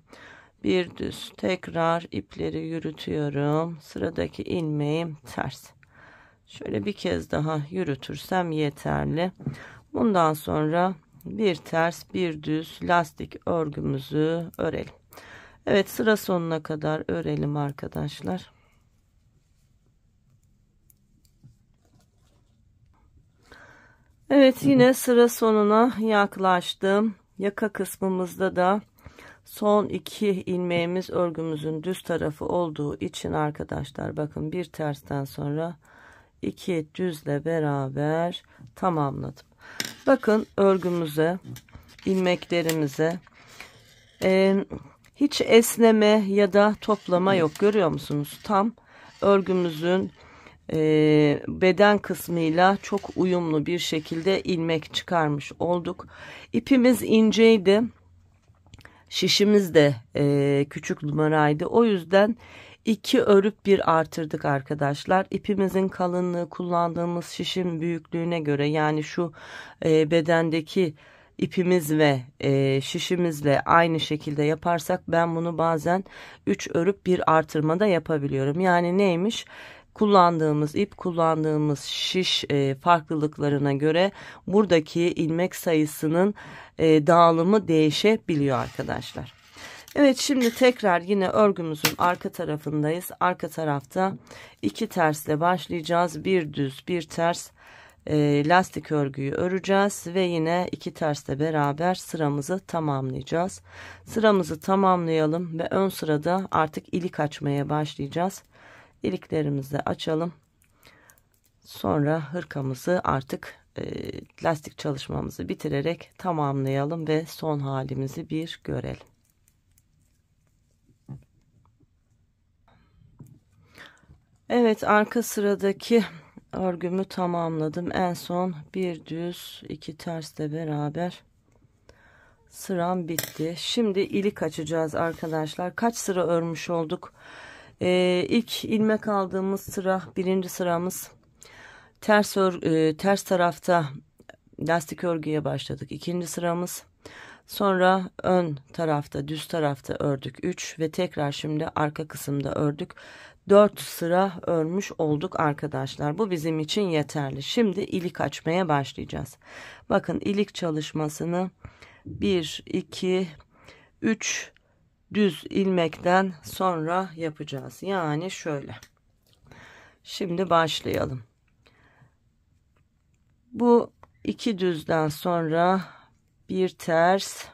Bir düz, tekrar ipleri yürütüyorum. Sıradaki ilmeğim ters. Şöyle bir kez daha yürütürsem yeterli. Bundan sonra bir ters, bir düz lastik örgümüzü örelim. Evet, sıra sonuna kadar örelim arkadaşlar. Evet, yine sıra sonuna yaklaştım. Yaka kısmımızda da son 2 ilmeğimiz örgümüzün düz tarafı olduğu için arkadaşlar bakın bir tersten sonra 2 düzle beraber tamamladım. Bakın örgümüze, ilmeklerimize hiç esneme ya da toplama yok, görüyor musunuz? Tam örgümüzün beden kısmıyla çok uyumlu bir şekilde ilmek çıkarmış olduk. İpimiz inceydi. Şişimiz de küçük numaraydı. O yüzden 2 örüp 1 artırdık arkadaşlar. İpimizin kalınlığı kullandığımız şişin büyüklüğüne göre, yani şu bedendeki ipimiz ve şişimizle aynı şekilde yaparsak ben bunu bazen 3 örüp 1 artırma da yapabiliyorum. Yani neymiş? Kullandığımız ip, kullandığımız şiş farklılıklarına göre buradaki ilmek sayısının dağılımı değişebiliyor arkadaşlar. Evet, şimdi tekrar yine örgümüzün arka tarafındayız. Arka tarafta 2 tersle başlayacağız. Bir düz, bir ters lastik örgüyü öreceğiz ve yine 2 tersle beraber sıramızı tamamlayacağız. Sıramızı tamamlayalım ve ön sırada artık ilik açmaya başlayacağız. İliklerimizi açalım. Sonra hırkamızı artık lastik çalışmamızı bitirerek tamamlayalım ve son halimizi bir görelim. Evet, arka sıradaki örgümü tamamladım. En son bir düz, 2 tersle beraber sıram bitti. Şimdi ilik açacağız arkadaşlar. Kaç sıra örmüş olduk? İlk ilmek aldığımız sıra, birinci sıramız ters tarafta lastik örgüye başladık. İkinci sıramız, sonra ön tarafta, düz tarafta ördük 3 ve tekrar şimdi arka kısımda ördük. 4 sıra örmüş olduk arkadaşlar. Bu bizim için yeterli. Şimdi ilik açmaya başlayacağız. Bakın, ilik çalışmasını 1 2 3 düz ilmekten sonra yapacağız. Yani şöyle. Şimdi başlayalım. Bu 2 düzden sonra bir ters,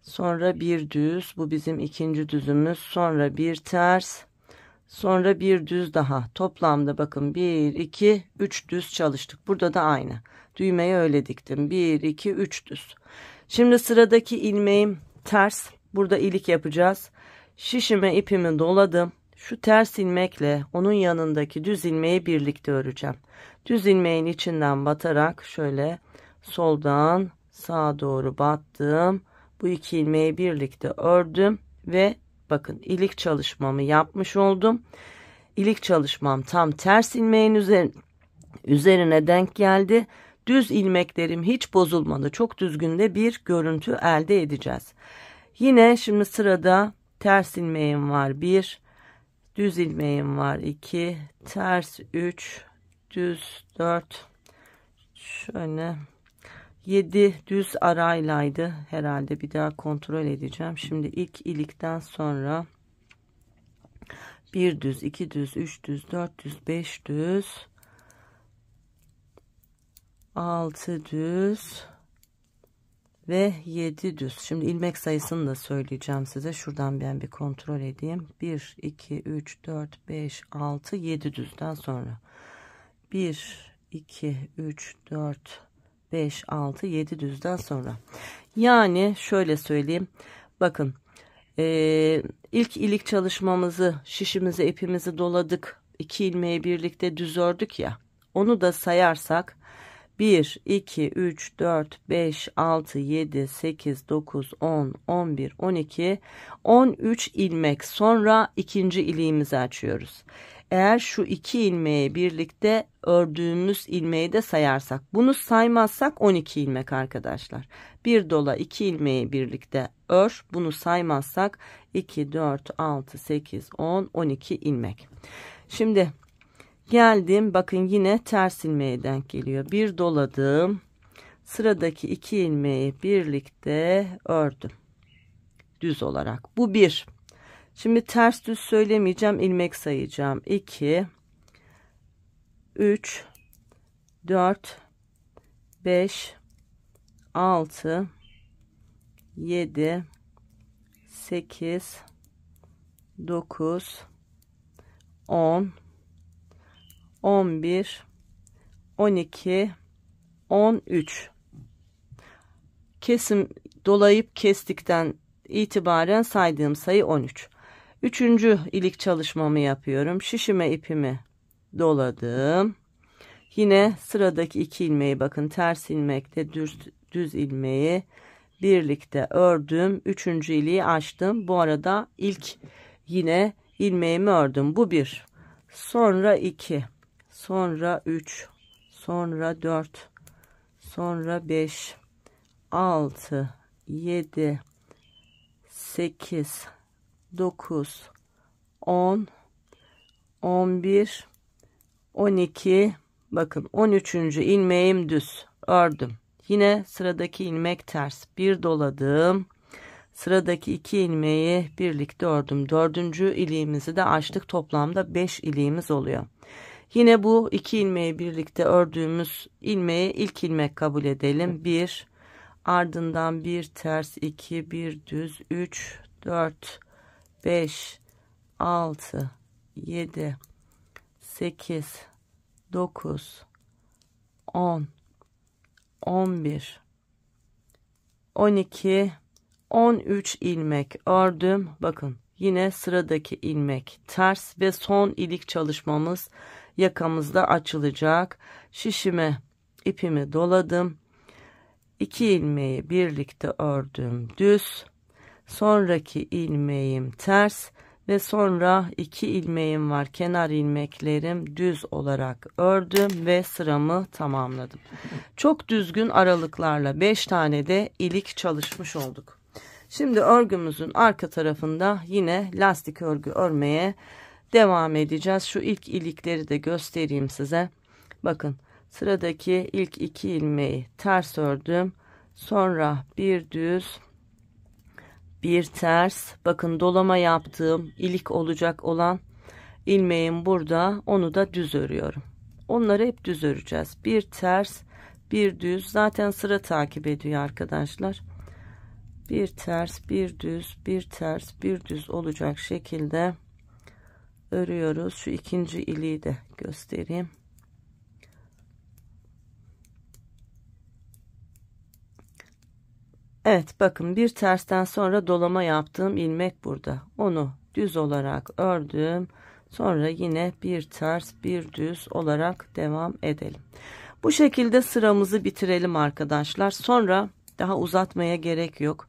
sonra bir düz. Bu bizim ikinci düzümüz. Sonra bir ters, Sonra bir düz daha. Toplamda bakın 1 2 3 düz çalıştık. Burada da aynı. Düğmeyi öyle diktim. 1 2 3 düz. Şimdi sıradaki ilmeğim ters. Burada ilik yapacağız. Şişime ipimi doladım. Şu ters ilmekle onun yanındaki düz ilmeği birlikte öreceğim. Düz ilmeğin içinden batarak şöyle soldan sağa doğru battım. Bu iki ilmeği birlikte ördüm ve bakın ilik çalışmamı yapmış oldum. İlik çalışmam tam ters ilmeğin üzerine denk geldi. Düz ilmeklerim hiç bozulmadı. Çok düzgün de bir görüntü elde edeceğiz. Yine şimdi sırada ters ilmeğim var 1, düz ilmeğim var 2, ters 3, düz 4, şöyle 7 düz araylaydı. Herhalde bir daha kontrol edeceğim. Şimdi ilk ilikten sonra 1 düz, 2 düz, 3 düz, 4 düz, 5 düz, 6 düz ve 7 düz. Şimdi ilmek sayısını da söyleyeceğim size. Şuradan ben bir kontrol edeyim. 1, 2, 3, 4, 5, 6, 7 düzden sonra 1, 2, 3, 4, 5, 6, 7 düzden sonra. Yani şöyle söyleyeyim. Bakın ilk ilik çalışmamızı, şişimizi, ipimizi doladık. 2 ilmeği birlikte düz ördük ya. Onu da sayarsak 1, 2, 3, 4, 5, 6, 7, 8, 9, 10, 11, 12, 13 ilmek. Sonra ikinci iliğimizi açıyoruz. Eğer şu 2 ilmeği birlikte ördüğümüz ilmeği de sayarsak, bunu saymazsak 12 ilmek arkadaşlar. Bir dola 2 ilmeği birlikte ör, bunu saymazsak 2, 4, 6, 8, 10, 12 ilmek. Şimdi geldim, bakın yine ters ilmeğe denk geliyor. Bir doladım, sıradaki 2 ilmeği birlikte ördüm düz olarak. Bu 1. Şimdi ters düz söylemeyeceğim, ilmek sayacağım. 2, 3, 4, 5, 6, 7, 8, 9, 10, 11, 12, 13. Kesim dolayıp kestikten itibaren saydığım sayı 13. Üçüncü ilik çalışmamı yapıyorum. Şişime ipimi doladım. Yine sıradaki 2 ilmeği, bakın ters ilmekte düz ilmeği birlikte ördüm. Üçüncü iliği açtım. Bu arada ilk yine ilmeğimi ördüm. Bu 1. Sonra 2. Sonra 3. Sonra 4. Sonra 5. 6. 7. 8. 9, 10, 11, 12, bakın 13. ilmeğim düz ördüm. Yine sıradaki ilmek ters. Bir doladım. Sıradaki 2 ilmeği birlikte ördüm. 4. iliğimizi de açtık. Toplamda 5 iliğimiz oluyor. Yine bu 2 ilmeği birlikte ördüğümüz ilmeği ilk ilmek kabul edelim. 1, ardından 1 ters, 2, 1 düz, 3, 4, 5, 6, 7, 8, 9, 10, 11, 12, 13 ilmek ördüm. Bakın yine sıradaki ilmek ters ve son ilik çalışmamız yakamızda açılacak. Şişime ipimi doladım. 2 ilmeği birlikte ördüm düz. Sonraki ilmeğim ters ve sonra 2 ilmeğim var, kenar ilmeklerim düz olarak ördüm ve sıramı tamamladım. Çok düzgün aralıklarla 5 tane de ilik çalışmış olduk. Şimdi örgümüzün arka tarafında yine lastik örgü örmeye devam edeceğiz. Şu ilk ilikleri de göstereyim size. Bakın sıradaki ilk 2 ilmeği ters ördüm. Sonra bir düz, bir ters, bakın dolama yaptığım ilik olacak olan ilmeğim burada, onu da düz örüyorum. Onları hep düz öreceğiz. Bir ters, bir düz, zaten sıra takip ediyor arkadaşlar. Bir ters, bir düz, bir ters, bir düz olacak şekilde örüyoruz. Şu ikinci iliği de göstereyim. Evet, bakın bir tersten sonra dolama yaptığım ilmek burada. Onu düz olarak ördüm. Sonra yine bir ters bir düz olarak devam edelim. Bu şekilde sıramızı bitirelim arkadaşlar. Sonra daha uzatmaya gerek yok.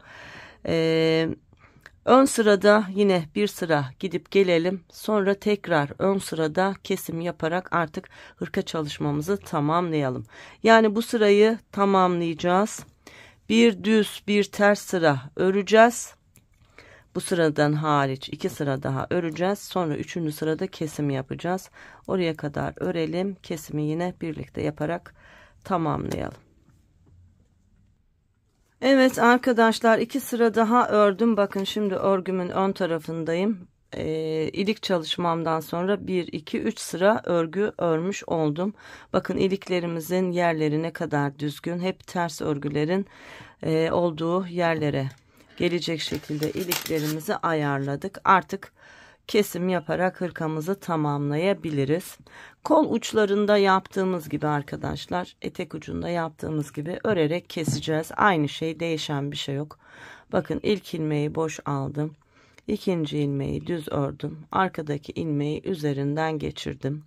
Ön sırada yine bir sıra gidip gelelim. Sonra tekrar ön sırada kesim yaparak artık hırka çalışmamızı tamamlayalım. Yani bu sırayı tamamlayacağız. Bir düz bir ters sıra öreceğiz. Bu sıradan hariç 2 sıra daha öreceğiz. Sonra 3. sırada kesim yapacağız. Oraya kadar örelim. Kesimi yine birlikte yaparak tamamlayalım. Evet arkadaşlar, 2 sıra daha ördüm. Bakın şimdi örgümün ön tarafındayım. İlik çalışmamdan sonra 1 2 3 sıra örgü örmüş oldum. Bakın iliklerimizin yerleri ne kadar düzgün. Hep ters örgülerin olduğu yerlere gelecek şekilde iliklerimizi ayarladık. Artık kesim yaparak hırkamızı tamamlayabiliriz. Kol uçlarında yaptığımız gibi arkadaşlar, etek ucunda yaptığımız gibi örerek keseceğiz. Aynı şey, değişen bir şey yok. Bakın ilk ilmeği boş aldım. İkinci ilmeği düz ördüm. Arkadaki ilmeği üzerinden geçirdim.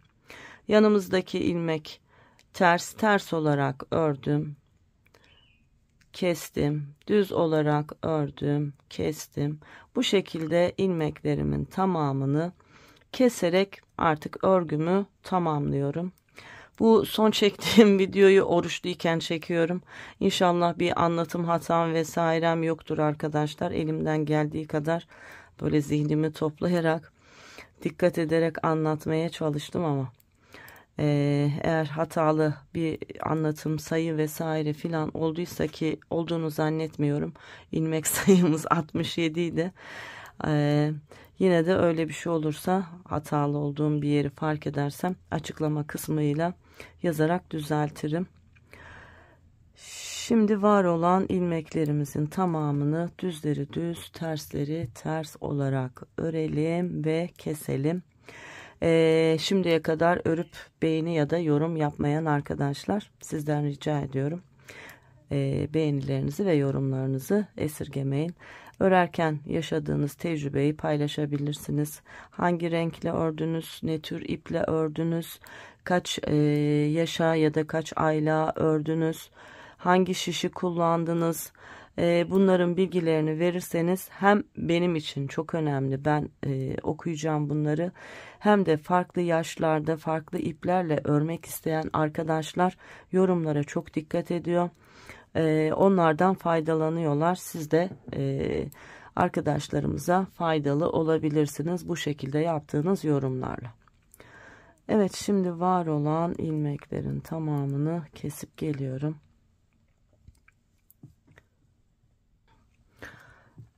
Yanımızdaki ilmek ters olarak ördüm. Kestim, düz olarak ördüm, kestim. Bu şekilde ilmeklerimin tamamını keserek artık örgümü tamamlıyorum. Bu son çektiğim videoyu oruçluyken çekiyorum. İnşallah bir anlatım hatam vesairem yoktur arkadaşlar. Elimden geldiği kadar böyle zihnimi toplayarak, dikkat ederek anlatmaya çalıştım ama eğer hatalı bir anlatım, sayı vesaire filan olduysa, ki olduğunu zannetmiyorum. İlmek sayımız 67 idi. Yine de öyle bir şey olursa, hatalı olduğum bir yeri fark edersem açıklama kısmıyla yazarak düzeltirim. Şimdi var olan ilmeklerimizin tamamını düzleri düz, tersleri ters olarak örelim ve keselim. Şimdiye kadar örüp beğeni ya da yorum yapmayan arkadaşlar, sizden rica ediyorum. Beğenilerinizi ve yorumlarınızı esirgemeyin. Örerken yaşadığınız tecrübeyi paylaşabilirsiniz. Hangi renkle ördünüz, ne tür iple ördünüz, kaç yaşa ya da kaç ayla ördünüz, hangi şişi kullandınız. Bunların bilgilerini verirseniz hem benim için çok önemli, ben okuyacağım bunları, hem de farklı yaşlarda farklı iplerle örmek isteyen arkadaşlar yorumlara çok dikkat ediyor. Onlardan faydalanıyorlar. Siz de arkadaşlarımıza faydalı olabilirsiniz bu şekilde yaptığınız yorumlarla. Evet, şimdi var olan ilmeklerin tamamını kesip geliyorum.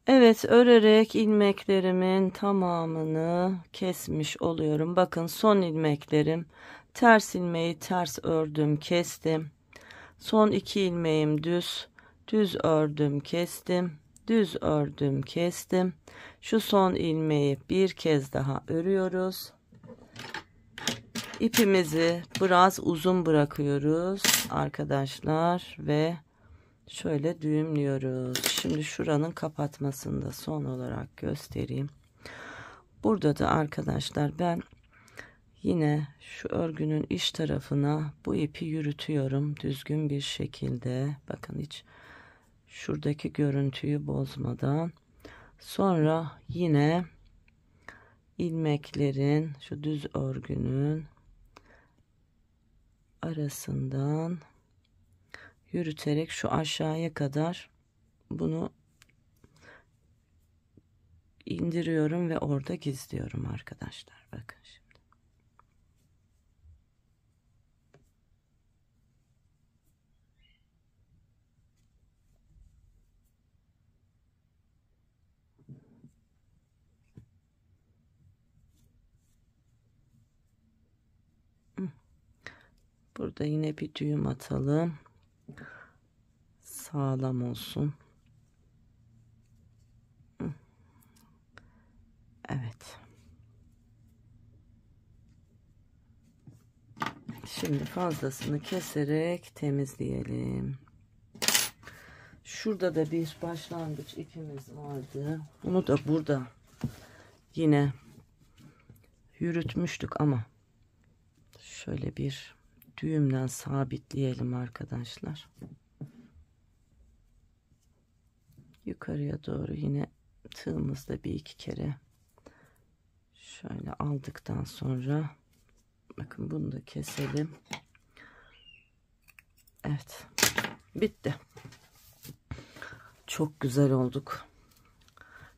Evet, örerek ilmeklerimin tamamını kesmiş oluyorum. Bakın son ilmeklerim, ters ilmeği ters ördüm, kestim. Son 2 ilmeğim düz ördüm, kestim. Düz ördüm, kestim. Şu son ilmeği bir kez daha örüyoruz. İpimizi biraz uzun bırakıyoruz arkadaşlar ve şöyle düğümlüyoruz. Şimdi şuranın kapatmasını da son olarak göstereyim. Burada da arkadaşlar ben yine şu örgünün iç tarafına bu ipi yürütüyorum düzgün bir şekilde. Bakın, hiç şuradaki görüntüyü bozmadan. Sonra yine ilmeklerin, şu düz örgünün arasından yürüterek şu aşağıya kadar bunu indiriyorum ve orada gizliyorum arkadaşlar. Bakın şimdi. Burada yine bir düğüm atalım. Sağlam olsun. Evet. Şimdi fazlasını keserek temizleyelim. Şurada da bir başlangıç ipimiz vardı. Onu da burada yine yürütmüştük ama şöyle bir düğümden sabitleyelim arkadaşlar. Yukarıya doğru yine tığımızda bir iki kere şöyle aldıktan sonra bakın bunu da keselim. Evet, bitti. Çok güzel olduk.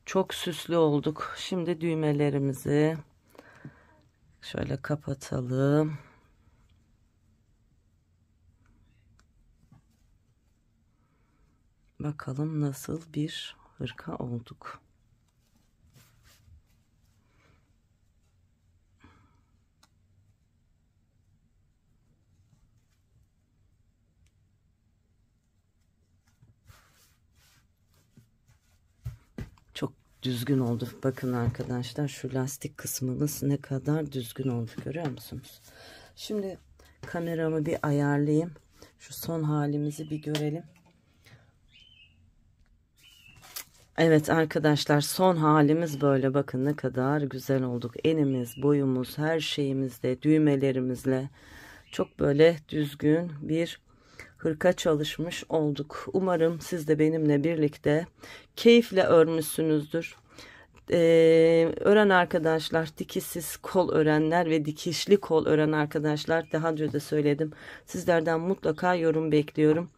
Çok süslü olduk. Şimdi düğmelerimizi şöyle kapatalım. Bakalım nasıl bir hırka olduk. Çok düzgün oldu. Bakın arkadaşlar, şu lastik kısmımız ne kadar düzgün oldu, görüyor musunuz? Şimdi kameramı bir ayarlayayım. Şu son halimizi bir görelim. Evet arkadaşlar, son halimiz böyle. Bakın ne kadar güzel olduk. Enimiz, boyumuz, her şeyimizle, düğmelerimizle çok böyle düzgün bir hırka çalışmış olduk. Umarım siz de benimle birlikte keyifle örmüşsünüzdür. Ören arkadaşlar, dikişsiz kol örenler ve dikişli kol ören arkadaşlar, daha önce de söyledim, sizlerden mutlaka yorum bekliyorum.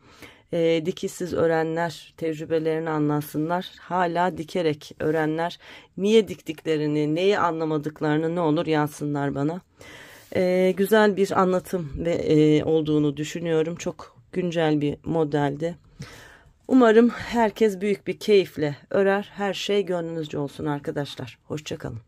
Dikişsiz örenler tecrübelerini anlatsınlar. Hala dikerek örenler niye diktiklerini, neyi anlamadıklarını ne olur yazsınlar bana. Güzel bir anlatım ve olduğunu düşünüyorum. Çok güncel bir modeldi. Umarım herkes büyük bir keyifle örer. Her şey gönlünüzce olsun arkadaşlar. Hoşça kalın.